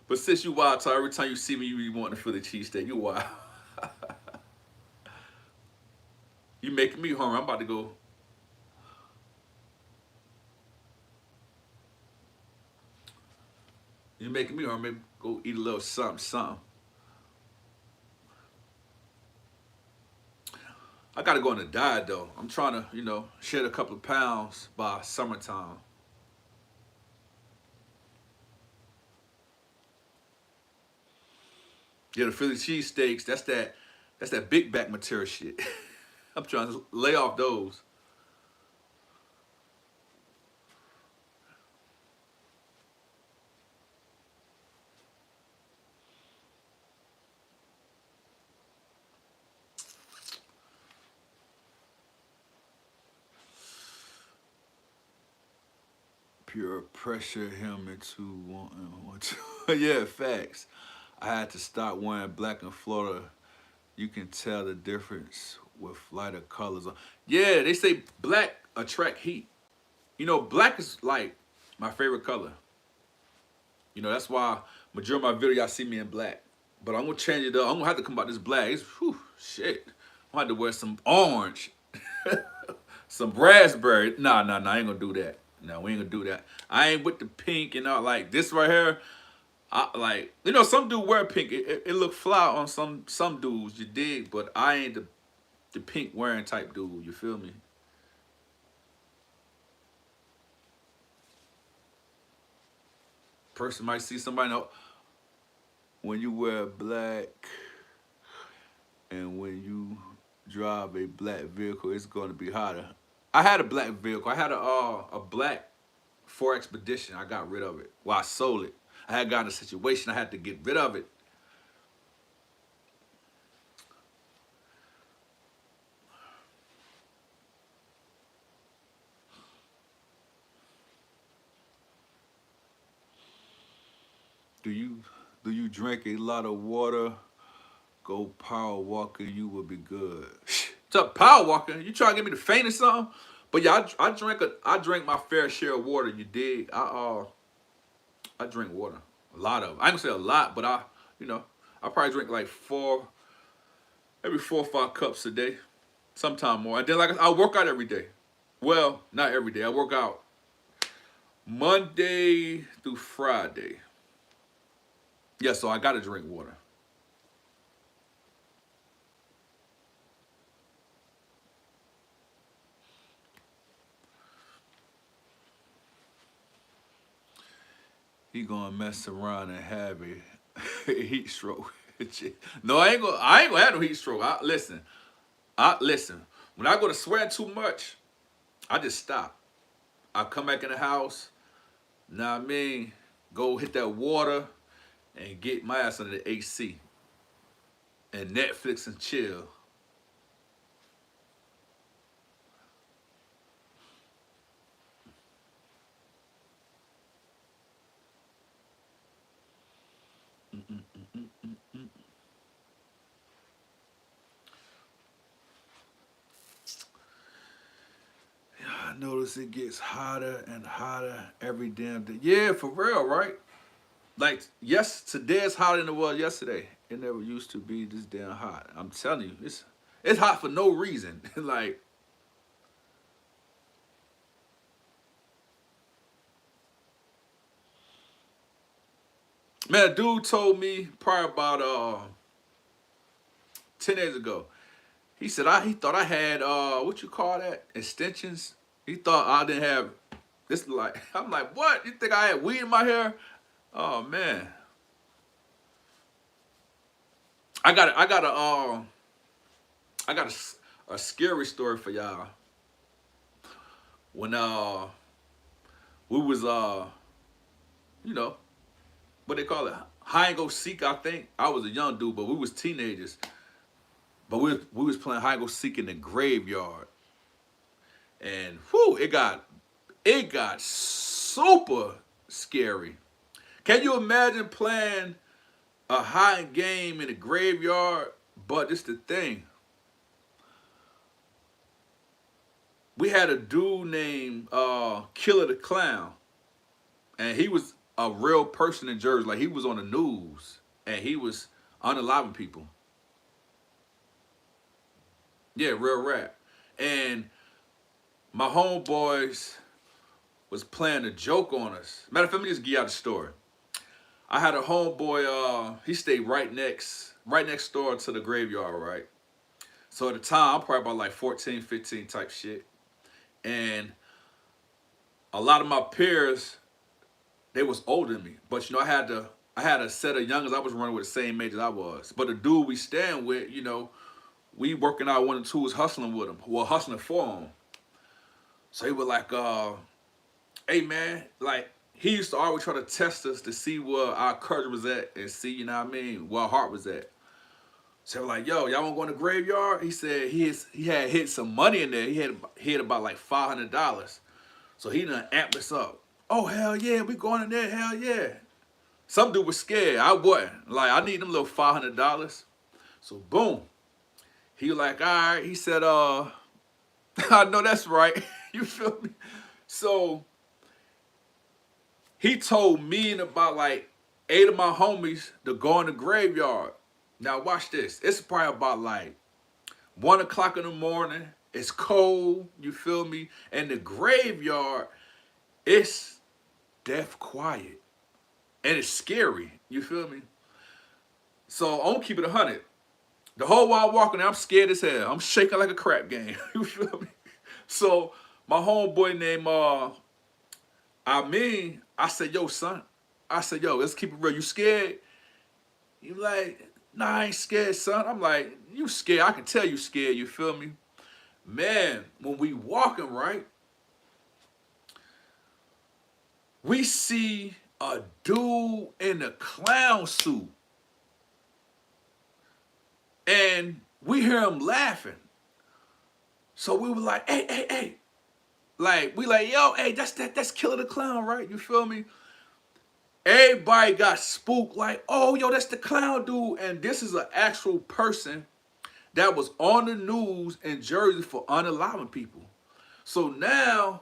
[SPEAKER 1] But since you wild, Ty, every time you see me, you be wanting to feel the cheesesteak. You wild. making me hungry. I'm about to go. You making me hungry. Maybe go eat a little something, something. I gotta go on a diet though. I'm trying to, shed a couple of pounds by summertime. Yeah, the Philly cheesesteaks, that's that big back material shit. I'm trying to lay off those. Pure pressure him into wanting to. Yeah, facts. I had to stop wearing black in Florida. You can tell the difference with lighter colors. Yeah, they say black attract heat. Black is like my favorite color. That's why majority of my video y'all see me in black. But I'm gonna change it up. I'm gonna have to come out this black. It's shit. I'm gonna have to wear some orange, some raspberry. Nah. I ain't gonna do that. No, we ain't gonna do that. I ain't with the pink and all like this right here. I like some dude wear pink. It look fly on some dudes. You dig? But I ain't the pink wearing type dude. You feel me? Person might see somebody know when you wear black and when you drive a black vehicle, it's going to be hotter. I had a black vehicle. I had a black Ford Expedition. I got rid of it. Well, I sold it. I had gotten a situation. I had to get rid of it. Do you drink a lot of water? Go power walking. You will be good. What's up, power walking? You trying to get me to faint or something? But yeah, I drink my fair share of water. You dig? I drink water. A lot of it. I ain't gonna say a lot, but you know, I probably drink like maybe 4 or 5 cups a day, sometime more. And then like I work out every day. Well, not every day. I work out Monday through Friday. Yeah, so I gotta drink water. He gonna mess around and have a heat stroke. No, I ain't gonna have no heat stroke. Listen. When I go to sweat too much, I just stop. I come back in the house. Know what I mean? Go hit that water and get my ass under the AC and Netflix and chill. I notice it gets hotter and hotter every damn day. Yeah, for real, right? Like, yes, today is hotter than it was yesterday. It never used to be this damn hot. I'm telling you, it's hot for no reason. Like, man, a dude told me probably about 10 days ago. He said he thought I had what you call that? Extensions. He thought I didn't have this like I'm like, what? You think I had weed in my hair? Oh man. I got a scary story for y'all. When we was you know, what they call it? Hide and go seek, I think. I was a young dude, but we was teenagers. But we was playing hide and go seek in the graveyard. And whew, it got super scary. Can you imagine playing a hiding game in a graveyard? But this the thing. We had a dude named Killer the Clown. And he was a real person in Jersey. Like he was on the news. And he was unaliving people. Yeah, real rap. And my homeboys was playing a joke on us. Matter of fact, let me just give you out the story. I had a homeboy, he stayed right next door to the graveyard, right? So at the time, I'm probably about like 14, 15 type shit. And a lot of my peers, they was older than me. But you know, I had a set of youngers I was running with the same age as I was. But the dude we stand with, you know, we working out one and two was hustling with him. Well, hustling for him. So he was like, hey man, like he used to always try to test us to see where our courage was at and see, you know what I mean, where our heart was at. So we're like, yo, y'all wanna go in the graveyard? He said he had hit some money in there. He had about like $500. So he done amped us up. Oh hell yeah, we going in there, hell yeah. Some dude was scared. I wasn't. Like, I need them little $500. So boom. He was like, all right. He said, I know that's right. You feel me? So he told me and about like 8 of my homies to go in the graveyard. Now watch this. It's probably about like 1 o'clock in the morning. It's cold, you feel me? And the graveyard, it's deaf quiet. And it's scary, you feel me? So I'm gonna keep it 100. The whole while walking there, I'm scared as hell. I'm shaking like a crap game. You feel me? So my homeboy named I said, yo, son. I said, yo, let's keep it real. You scared? He like, nah, I ain't scared, son. I'm like, you scared. I can tell you scared, you feel me? Man, when we walking, right, we see a dude in a clown suit. And we hear him laughing. So we were like, hey, hey, hey. Like, we like, yo, hey, that's Killer the Clown, right? You feel me? Everybody got spooked, like, oh, yo, that's the clown dude. And this is an actual person that was on the news in Jersey for unaliving people. So now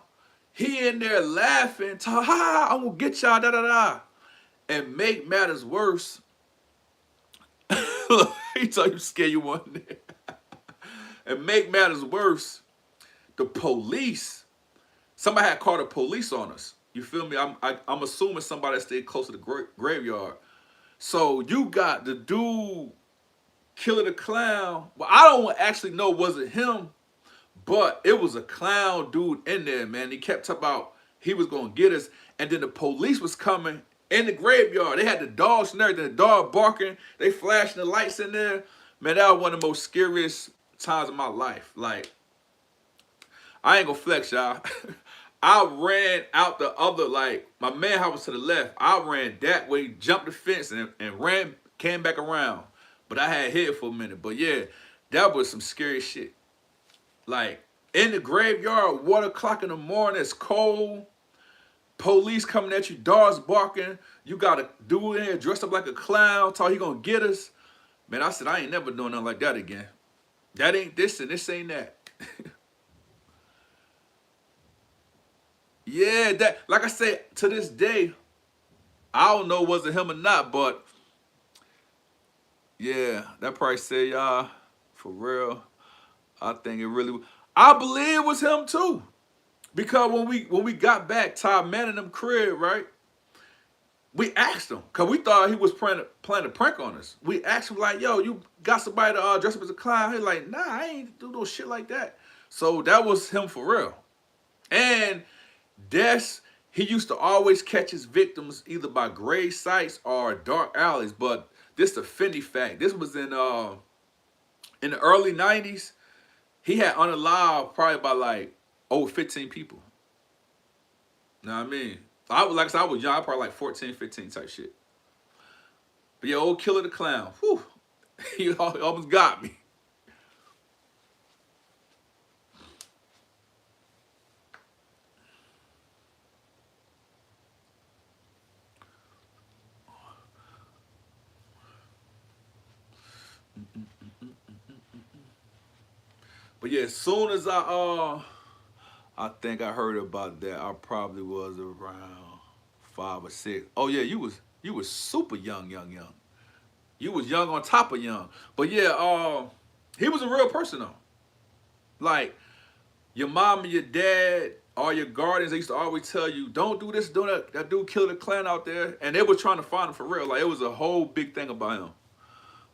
[SPEAKER 1] he in there laughing, ha, I'm gonna get y'all, da da da. And make matters worse, he told you scared you one day. And make matters worse, the police, somebody had called the police on us. You feel me? I'm assuming somebody that stayed close to the graveyard. So you got the dude, Killer the Clown. Well, I don't actually know was it him, but it was a clown dude in there, man. He kept talking about he was gonna get us, and then the police was coming in the graveyard. They had the dogs and everything, the dog barking, they flashing the lights in there. Man, that was one of the most scariest times of my life. Like, I ain't gonna flex, y'all. I ran out the other, like, my man house was to the left. I ran that way, jumped the fence, and ran, came back around. But I had hid for a minute. But yeah, that was some scary shit. Like, in the graveyard, 1 o'clock in the morning, it's cold. Police coming at you, dogs barking. You got a dude in here dressed up like a clown, thought he gonna get us. Man, I said, I ain't never doing nothing like that again. That ain't this and this ain't that. Yeah, that, like I said, to this day, I don't know was it him or not, but yeah, that probably said, y'all, for real, I think it really, I believe it was him too. Because when we got back to our man in them crib, right, we asked him, because we thought he was playing a prank on us. We asked him, like, yo, you got somebody to dress up as a clown? He's like, nah, I ain't do no shit like that. So that was him for real. And he used to always catch his victims either by grave sites or dark alleys. But this a Fendi fact. This was in the early 90s. He had unalived probably by like over 15 people. You know what I mean? Like I said, I was young, probably like 14, 15 type shit. But yeah, old Killer the Clown. Whew. He almost got me. But yeah, as soon as I think I heard about that, I probably was around 5 or 6. Oh yeah, you was super young. You was young on top of young. But yeah, he was a real person though. Like, Your mom and your dad, all your guardians, they used to always tell you, don't do this, do that. That dude killed a clan out there. And they were trying to find him for real. Like, it was a whole big thing about him.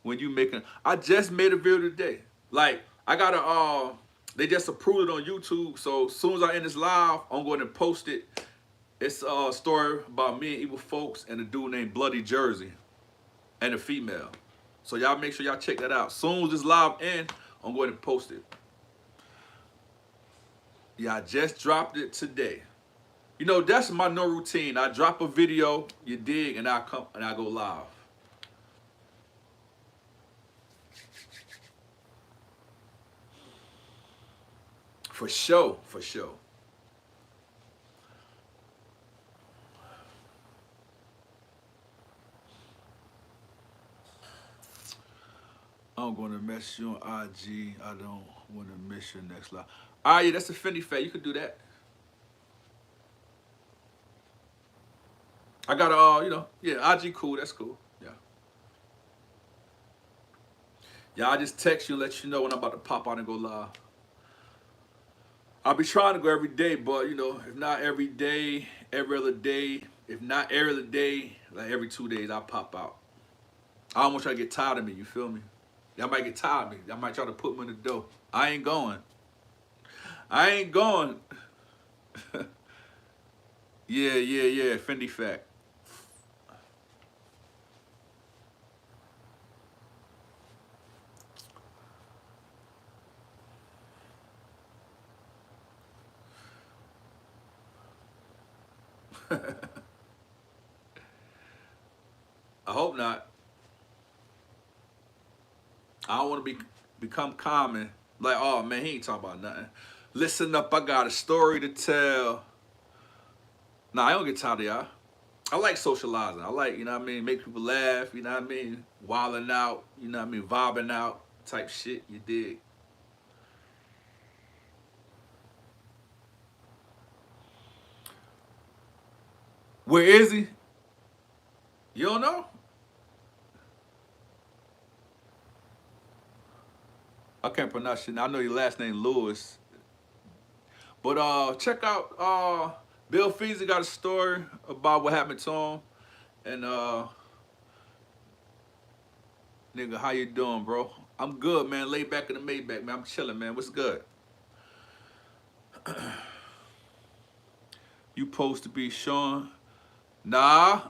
[SPEAKER 1] When you making, I just made a video today. Like, I got to, they just approved it on YouTube. So as soon as I end this live, I'm going to post it. It's a story about me and evil folks and a dude named Bloody Jersey and a female. So y'all make sure y'all check that out. Soon as this live end, I'm going to post it. Yeah, I just dropped it today. You know, that's my new routine. I drop a video, you dig, and I come and I go live. For sure, for sure. I'm gonna mess you on IG. I don't wanna miss your next live. Ah, yeah, that's a Fendi Fat. You could do that. I got you know, yeah, IG cool. That's cool. Yeah. Yeah, I just text you and let you know when I'm about to pop out and go live. I'll be trying to go every day, but you know, if not every day, every other day, if not every other day, like every 2 days, I'll pop out. I don't want y'all to get tired of me, you feel me? Y'all might get tired of me. Y'all might try to put me in the door. I ain't going. I ain't going. Yeah, Fendi Fact. I hope not. I don't want to become common. Like, oh man, he ain't talking about nothing. Listen up, I got a story to tell. Nah, I don't get tired of y'all. I like socializing. I like, you know what I mean, make people laugh, you know what I mean, wilding out, you know what I mean, vibing out type shit, you dig. Where is he? You don't know? I can't pronounce it. I know your last name Lewis. But check out Bill Feasy got a story about what happened to him. And nigga, how you doing, bro? I'm good, man. Lay back in the Maybach, man. I'm chilling, man. What's good? You supposed to be Sean? Nah.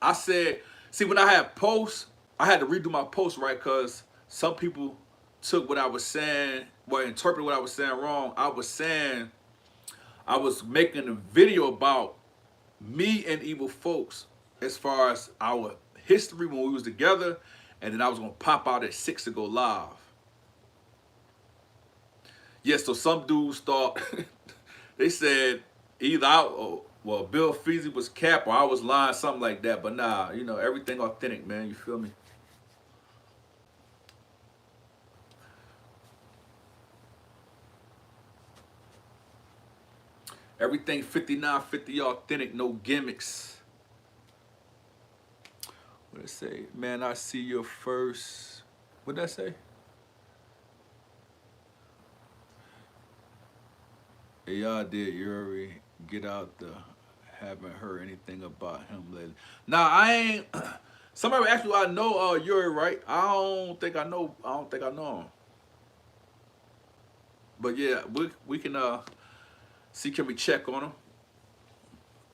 [SPEAKER 1] I said, see, when I had posts, I had to redo my post, right? Because some people took what I was saying, well, interpreted what I was saying wrong. I was saying I was making a video about me and evil folks as far as our history when we was together, and then I was gonna pop out at 6 to go live. Yeah, so some dudes thought they said either well, Bill Feasy was cap or I was lying, something like that. But nah, you know, everything authentic, man. You feel me? Everything 5950 authentic, no gimmicks. What did it say? Man, I see your first. What did that say? Hey, y'all did Yuri get out the haven't heard anything about him lately. Nah, I ain't somebody asked me I know Yuri, right? I don't think I know him. But yeah, we can see, can we check on him?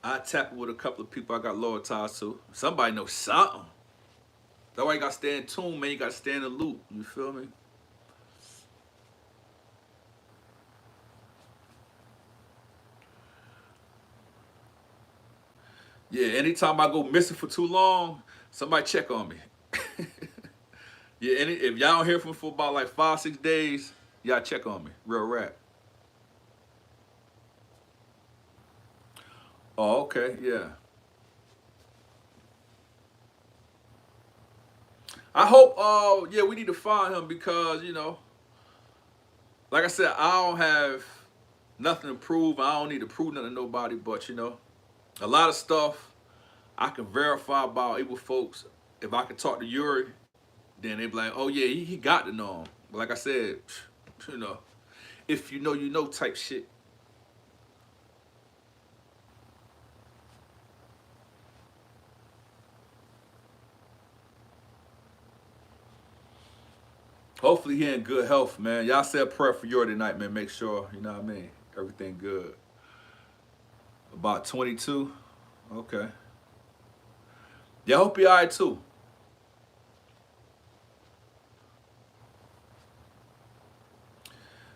[SPEAKER 1] I tap with a couple of people I got loyal ties to. Somebody knows something. That's why you got to stay in tune, man. You got to stay in the loop. You feel me? Yeah, anytime I go missing for too long, somebody check on me. Yeah, if y'all don't hear from me for about like 5-6 days, y'all check on me. Real rap. Oh, okay, yeah. I hope, yeah, we need to find him because, you know, like I said, I don't have nothing to prove. I don't need to prove nothing to nobody, but, you know, a lot of stuff I can verify about able folks. If I could talk to Yuri, then they be like, oh, yeah, he got to know him. But like I said, you know, If you know, you know type shit. Hopefully he in good health, man. Y'all say a prayer for Yori tonight, man. Make sure, you know what I mean? Everything good. About 22. Okay. Yeah, I hope he all right too.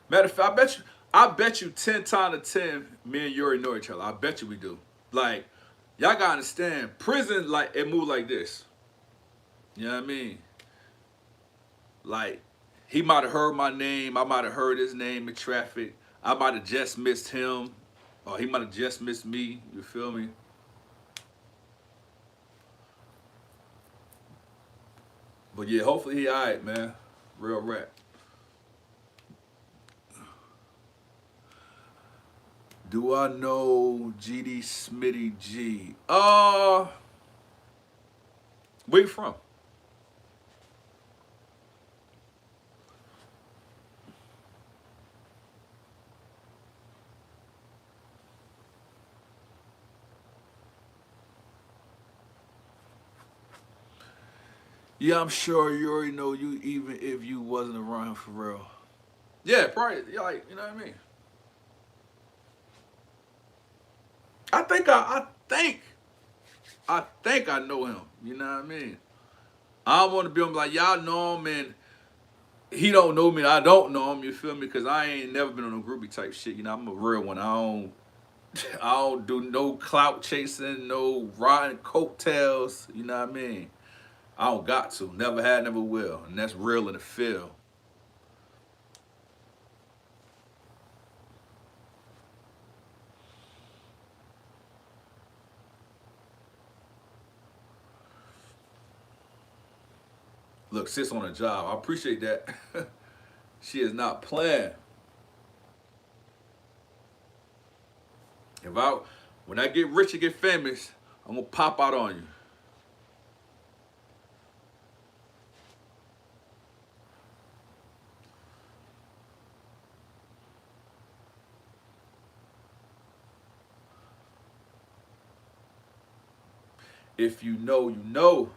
[SPEAKER 1] Matter of fact, I bet you 10 times out of 10, me and Yuri know each other. I bet you we do. Like, y'all gotta understand, prison, like, it move like this. You know what I mean? Like, he might have heard my name, I might have heard his name in traffic. I might have just missed him, or he might have just missed me. You feel me? But yeah, hopefully he all right, man. Real rap. Do I know GD Smitty G? Where you from? Yeah, I'm sure you already know you, even if you wasn't around for real. Yeah, probably. Yeah, like, you know what I mean. I think I know him. You know what I mean. I don't want to be on like y'all know him and he don't know me. I don't know him. You feel me? Because I ain't never been on a groupie type shit. You know, I'm a real one. I don't do no clout chasing, no riding coattails. You know what I mean? I don't got to. Never had, never will. And that's real in the field. Look, sis on a job. I appreciate that. She is not playing. If I when I get rich and get famous, I'm gonna pop out on you. If you know, you know.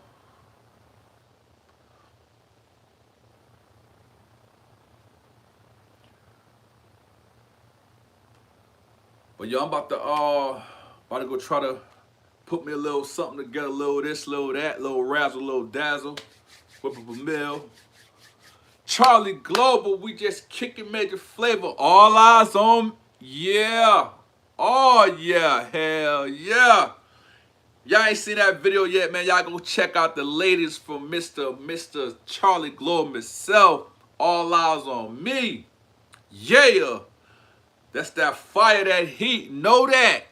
[SPEAKER 1] But yo, I'm about to go try to put me a little something together, a little this, little that, little razzle, little dazzle, whip up a mill. Charlie Global, we just kicking major flavor. All eyes on, yeah. Oh yeah, hell yeah. Y'all ain't seen that video yet, man. Y'all go check out the latest from Mr. Charlie Global himself. All eyes on me. Yeah. That's that fire, that heat. Know that.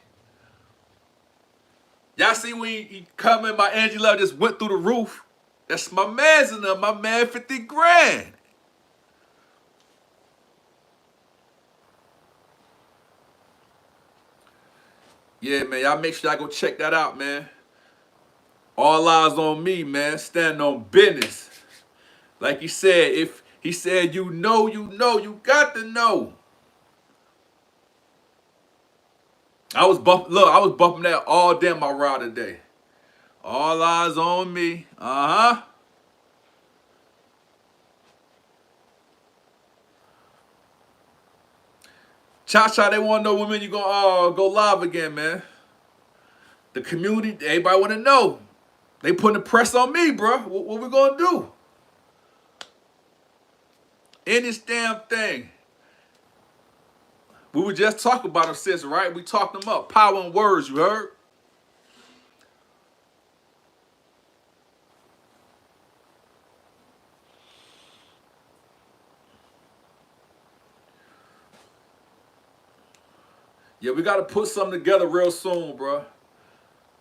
[SPEAKER 1] Y'all see when he come in, my Angie Love just went through the roof. That's my man's in there, my man 50 grand. Yeah, man, y'all make sure y'all go check that out, man. All eyes on me, man. Standing on business. Like he said, if he said you know, you got to know. I was bumping that all day on my ride today. All eyes on me. Uh-huh. Cha-cha, they want to know when you gonna go live again, man. The community, everybody want to know. They putting the press on me, bro. What we gonna do? In this damn thing. We were just talking about them, sis, right? We talked them up. Power and words, you heard? Yeah, we gotta put something together real soon, bro.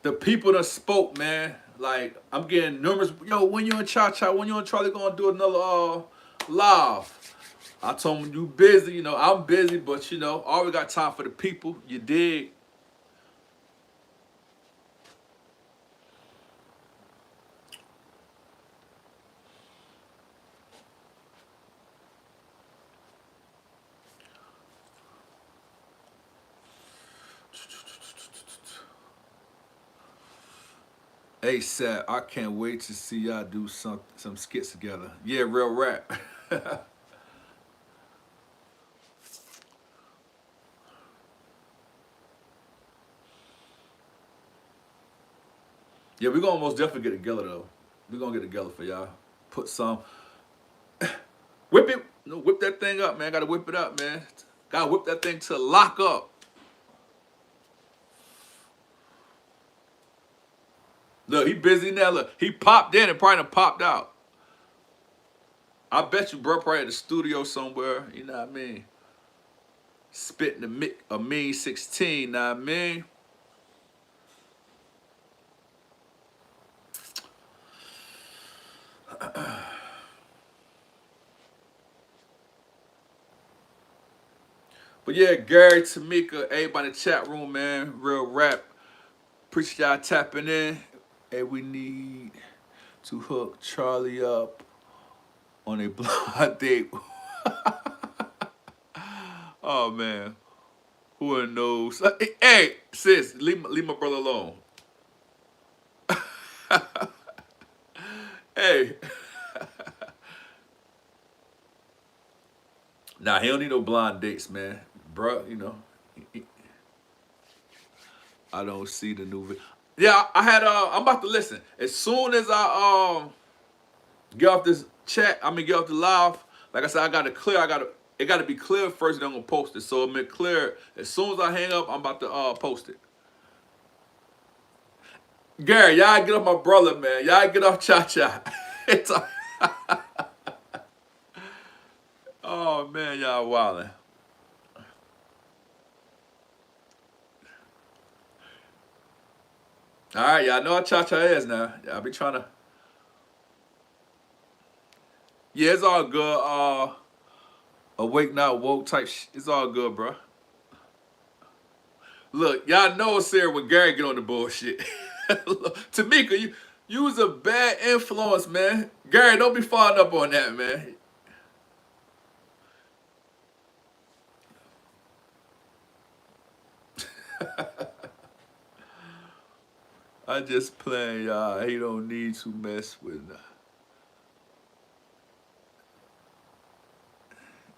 [SPEAKER 1] The people that spoke, man. Like, I'm getting numerous. Yo, when you and Cha-Cha, when you and Charlie gonna do another live? I told him you busy, you know, I'm busy, but you know, always got time for the people. You dig? ASAP. I can't wait to see y'all do some skits together. Yeah, real rap. Yeah, we gonna most definitely get together though. We gonna get together for y'all. Put some, whip it, no, whip that thing up, man. Gotta whip it up, man. Gotta whip that thing to lock up. Look, he busy now. Look, he popped in and probably done popped out. I bet you, bro, probably at the studio somewhere. You know what I mean? Spitting a mean 16. Know what I mean? But yeah, Gary, Tamika, everybody in the chat room, man. Real rap. Appreciate y'all tapping in. And we need to hook Charlie up on a blind date. Oh man, who knows? Hey, sis, leave my brother alone. Hey, nah, he don't need no blind dates, man, bruh. You know, I don't see the new. Yeah, I had. I'm about to listen. As soon as I get off this chat, get off the live. Like I said, I gotta clear. It gotta be clear first. Then I'm gonna post it. So I'm clear. As soon as I hang up, I'm about to post it. Gary, y'all get off my brother, man. Y'all get off Cha Cha. Oh man, y'all wildin'. All right, y'all know how Cha Cha is now. Y'all be trying to. Yeah, it's all good. Awake not woke type. It's all good, bro. Look, y'all know it's here when Gary get on the bullshit. Tamika, you was a bad influence, man. Gary, don't be following up on that, man. I just playing, y'all. He don't need to mess with.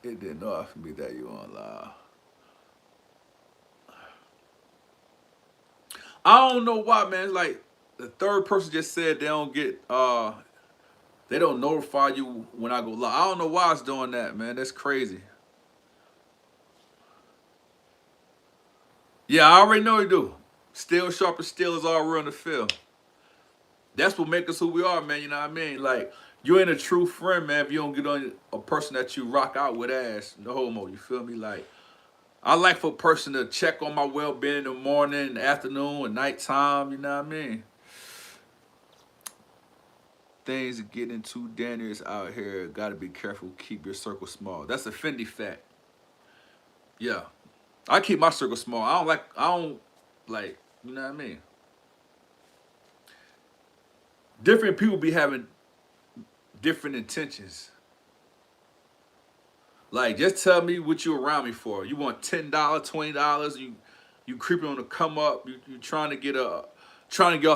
[SPEAKER 1] It didn't offer me that you on live. I don't know why, man. It's like the third person just said they don't notify you when I go live. I don't know why it's doing that, man. That's crazy. Yeah, I already know you do. Still sharp as steel is all real in the field. That's what makes us who we are, man. You know what I mean? Like, you ain't a true friend, man, if you don't get on a person that you rock out with ass. No homo, you feel me? Like, I like for a person to check on my well-being in the morning, in the afternoon, and nighttime, you know what I mean? Things are getting too dangerous out here. Gotta be careful, keep your circle small. That's a Fendi fact. Yeah. I keep my circle small. I don't like, you know what I mean? Different people be having different intentions. Like, just tell me what you around me for. You want $10, $20? You creeping on the come up. You trying to get off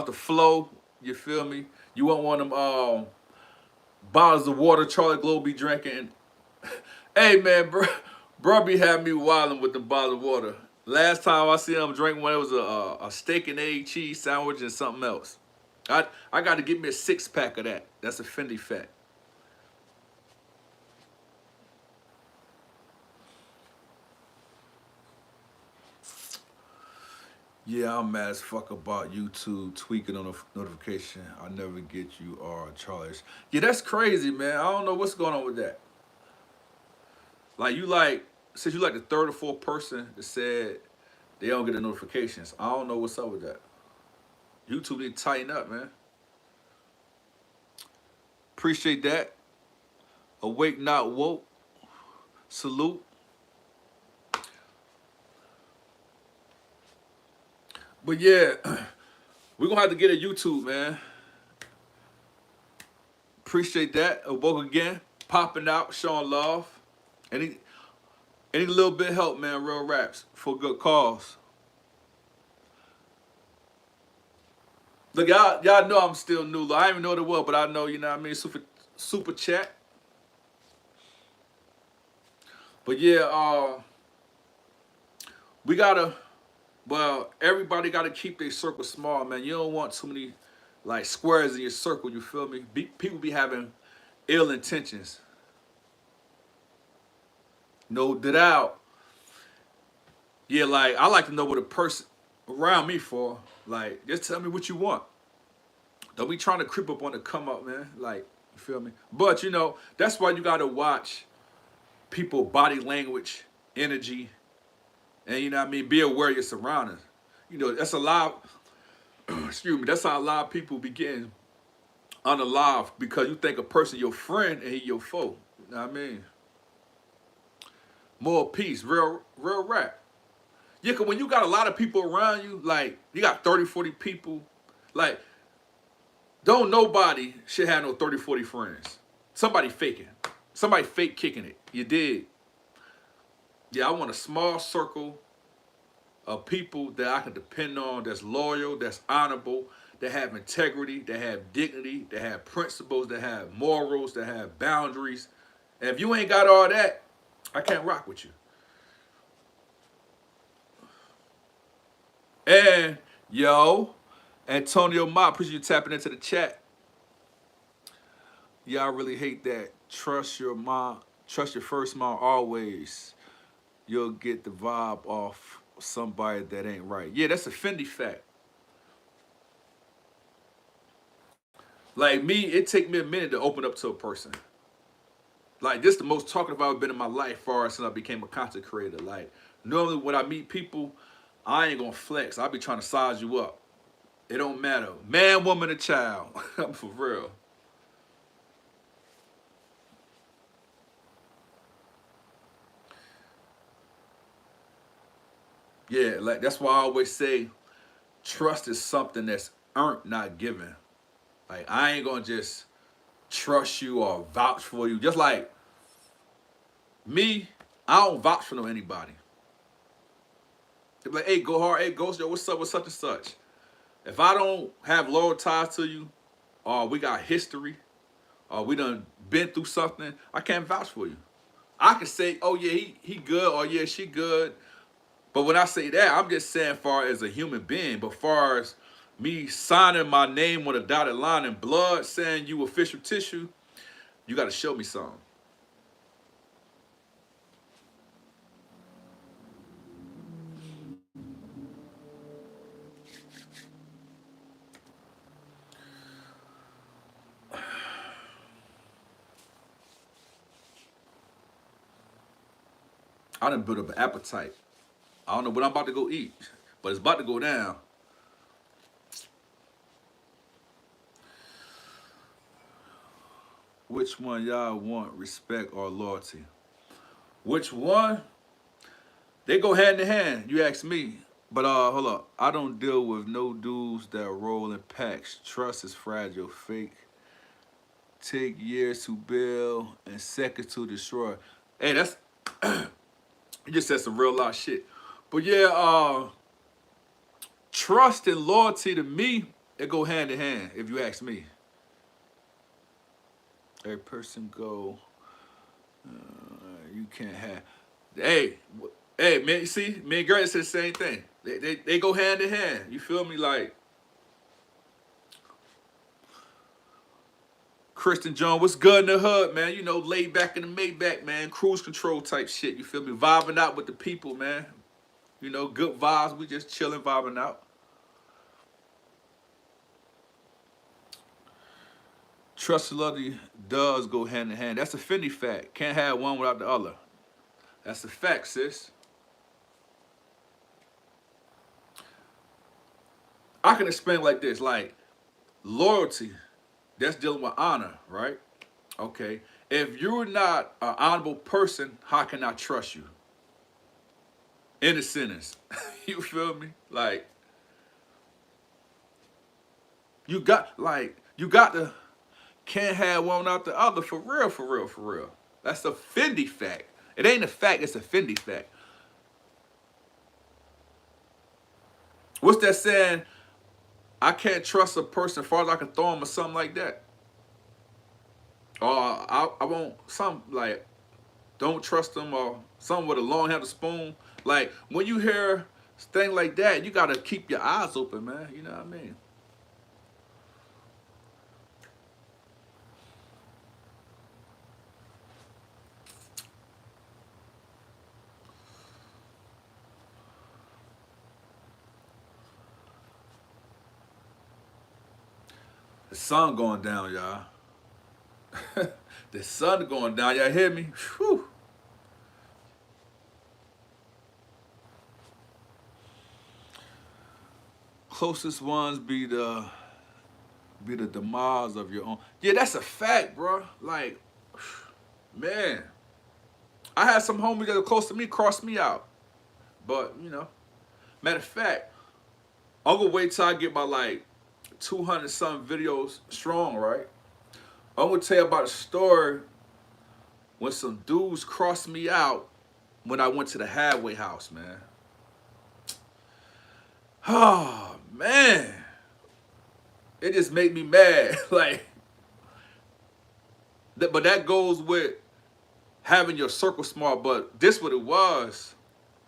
[SPEAKER 1] the flow. You feel me? You want one of them bottles of water Charlie Glow be drinking. Hey man, bro be having me wilding with the bottle of water. Last time I seen him drink one, it was a steak and egg cheese sandwich and something else. I got to get me a 6-pack of that. That's a Fendi fact. Yeah, I'm mad as fuck about YouTube tweaking on a notification. I never get you or Charles. Yeah, that's crazy, man. I don't know what's going on with that. Since you like the third or fourth person that said they don't get the notifications. I don't know what's up with that. YouTube need to tighten up, man. Appreciate that. Awake not woke. Salute. But yeah, we're gonna have to get a YouTube, man. Appreciate that. Awoke again. Popping out, showing love. Any little bit of help, man, real raps for good cause. Look, y'all know I'm still new. I didn't even know what it was, but I know, you know what I mean, super chat. But yeah, we gotta, well, everybody gotta keep their circle small, man. You don't want too many like squares in your circle, you feel me? People be having ill intentions. No doubt. Yeah, like I like to know what a person around me for. Like, just tell me what you want. Don't be trying to creep up on the come up, man. Like, you feel me? But you know, that's why you gotta watch people body language, energy, and you know what I mean, be aware of your surroundings. You know, that's a lot excuse me, that's how a lot of people begin unalive because you think a person your friend and he your foe. You know what I mean? More peace, real rap. Yeah, cause when you got a lot of people around you, like you got 30, 40 people, like don't nobody should have no 30, 40 friends. Somebody faking. Somebody fake kicking it. You did. Yeah, I want a small circle of people that I can depend on, that's loyal, that's honorable, that have integrity, that have dignity, that have principles, that have morals, that have boundaries. And if you ain't got all that, I can't rock with you. And yo, Antonio Ma, appreciate you tapping into the chat. Y'all really hate that. Trust your mom. Trust your first mom always. You'll get the vibe off somebody that ain't right. Yeah, that's a Fendi fact. Like me, it take me a minute to open up to a person. Like this, the most talkative I've been in my life, far since I became a content creator. Like normally when I meet people, I ain't gonna flex. I'll be trying to size you up. It don't matter, man, woman, or child. I'm for real. Yeah, like that's why I always say, trust is something that's earned, not given. Like I ain't gonna just trust you or vouch for you. Just like me, I don't vouch for no anybody. They be like, hey, go hard, hey, Ghost, yo, what's up with such and such? If I don't have loyal ties to you, or we got history, or we done been through something, I can't vouch for you. I can say, oh yeah, he good, or yeah, she good. But when I say that, I'm just saying far as a human being, but far as me signing my name on a dotted line in blood, saying you official tissue, you gotta show me something. I done built up an appetite. I don't know what I'm about to go eat, but it's about to go down. Which one y'all want, respect or loyalty? Which one? They go hand in hand. You ask me. But hold up. I don't deal with no dudes that roll in packs. Trust is fragile, fake. Take years to build and seconds to destroy. Hey, that's you just said some real lot of shit. But yeah, trust and loyalty to me, they go hand in hand, if you ask me. Every person go, you can't have. Hey, hey, man, you see, me and Gertie said the same thing. They go hand in hand. You feel me? Like Kristen John, what's good in the hood, man? You know, laid back in the Maybach, man. Cruise control type shit. You feel me? Vibing out with the people, man. You know, good vibes. We just chilling, vibing out. Trust and loyalty does go hand in hand. That's a Fendi fact. Can't have one without the other. That's a fact, sis. I can explain like this, like loyalty, that's dealing with honor, right? Okay. If you're not an honorable person, how can I trust you? In a sentence. You feel me? Like you got to can't have one without the other for real, for real, for real. That's a Fendi fact. It ain't a fact, it's a Fendi fact. What's that saying? I can't trust a person as far as I can throw them or something like that. Or I won't, some like, don't trust them or something with a long handled spoon. Like, when you hear things like that, you got to keep your eyes open, man. You know what I mean? The sun going down, y'all. The sun going down. Y'all hear me? Whew. Closest ones be the demise of your own. Yeah, that's a fact, bro. Like, man, I had some homies that were close to me cross me out. But, you know, matter of fact, I'm gonna wait till I get my like 200 something videos strong, right? I'm gonna tell you about a story when some dudes crossed me out when I went to the halfway house, man. Oh, man. It just made me mad. Like, but that goes with having your circle small. But this what it was.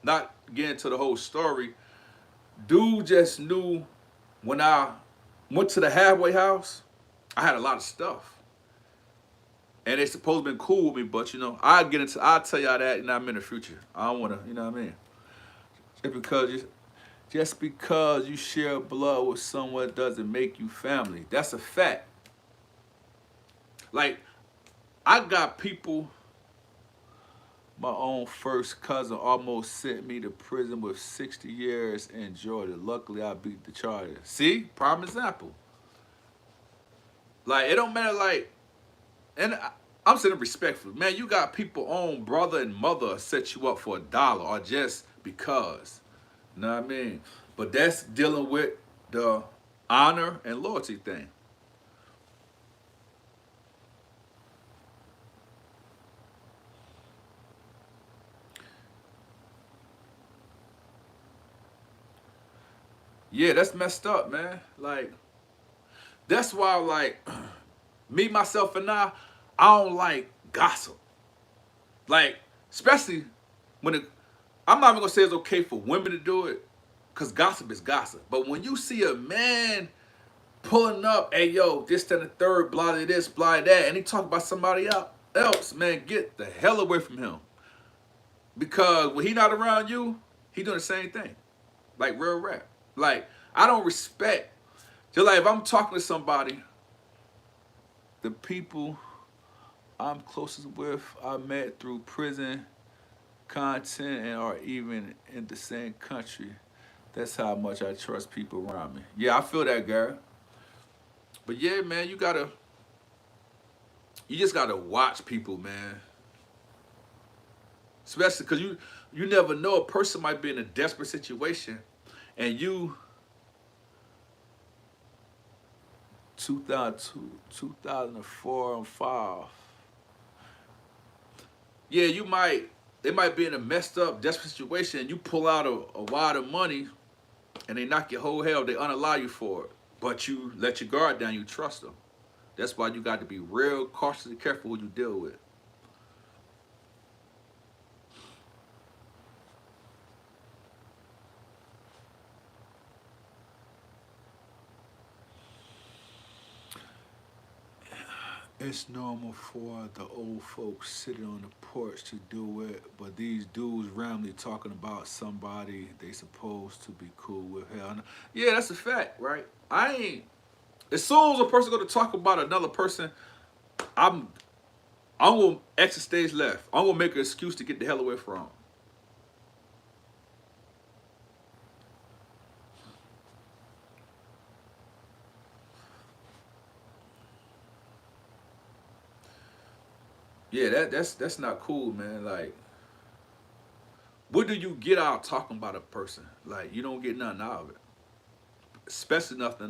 [SPEAKER 1] Not getting to the whole story. Dude just knew when I went to the halfway house, I had a lot of stuff. And they supposed to been cool with me, but you know, I'll tell y'all that and I'm in the future. I don't wanna, you know what I mean? Just because you share blood with someone doesn't make you family. That's a fact. Like, I got people, my own first cousin almost sent me to prison with 60 years in Georgia. Luckily, I beat the charges. See? Prime example. Like, it don't matter, like, and I'm saying respectfully. Man, you got people own brother and mother set you up for $1 or just because. You know what I mean? But that's dealing with the honor and loyalty thing. Yeah, that's messed up, man. Like, that's why, like, me, myself, and I don't like gossip. Like, especially when I'm not even gonna say it's okay for women to do it, cause gossip is gossip. But when you see a man pulling up, hey yo, this, that, and the third, blah, this, blah, that, and he talk about somebody else, man, get the hell away from him. Because when he not around you, he doing the same thing. Like real rap. Like, I don't respect. Just like if I'm talking to somebody, the people I'm closest with, I met through prison content and are even in the same country. That's how much I trust people around me. Yeah, I feel that, girl. But yeah, man, you just gotta watch people, man. Especially because you never know, a person might be in a desperate situation, and you 2002, 2004 and 5. Yeah, they might be in a messed up, desperate situation, and you pull out a wad of money, and they knock your whole hell, they unallow you for it. But you let your guard down, you trust them. That's why you got to be real cautious and careful who you deal with. It's normal for the old folks sitting on the porch to do it, but these dudes randomly talking about somebody they supposed to be cool with. Hell, no. Yeah, that's a fact, right? I ain't. As soon as a person go to talk about another person, I'm I'm gonna exit stage left. I'm gonna make an excuse to get the hell away from. Yeah, that's not cool, man. Like, what do you get out talking about a person? Like, you don't get nothing out of it, especially nothing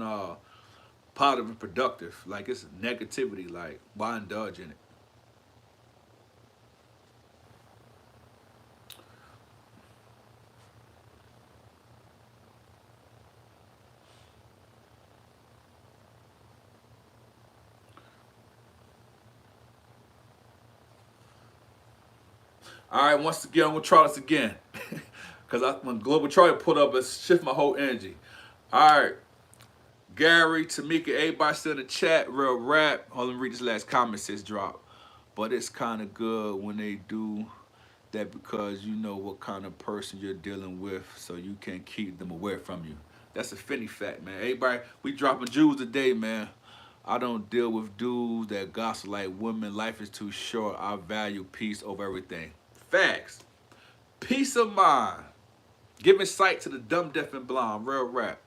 [SPEAKER 1] positive and productive. Like, it's negativity. Like, why indulge in it? All right, once again, I'm gonna try this again. Cause when Global Charlie put up, it shift my whole energy. All right, Gary, Tamika, everybody still in the chat. Real rap. Hold on, read this last comment. Says drop, but it's kind of good when they do that because you know what kind of person you're dealing with, so you can keep them away from you. That's a finny fact, man. Everybody, we dropping jewels today, man. I don't deal with dudes that gossip like women. Life is too short. I value peace over everything. Facts. Peace of mind. Giving sight to the dumb, deaf, and blind. Real rap.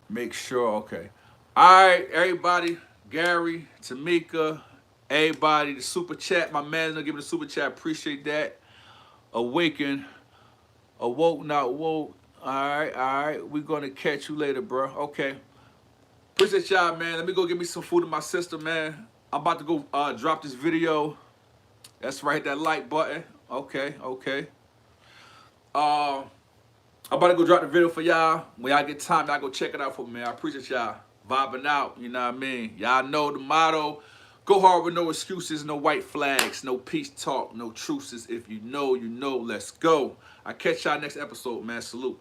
[SPEAKER 1] Make sure, okay. All right, everybody. Gary, Tamika, everybody. The super chat. My man's gonna give me the super chat. Appreciate that. Awaken. Awoke, not woke. All right, all right. We're gonna catch you later, bro. Okay. Appreciate y'all, man. Let me go get me some food in my system, man. I'm about to go drop this video. That's right, that like button. Okay, okay. I'm about to go drop the video for y'all. When y'all get time, y'all go check it out for me, man. I appreciate y'all vibing out. You know what I mean? Y'all know the motto. Go hard with no excuses, no white flags, no peace talk, no truces. If you know, you know. Let's go. I catch y'all next episode, man. Salute.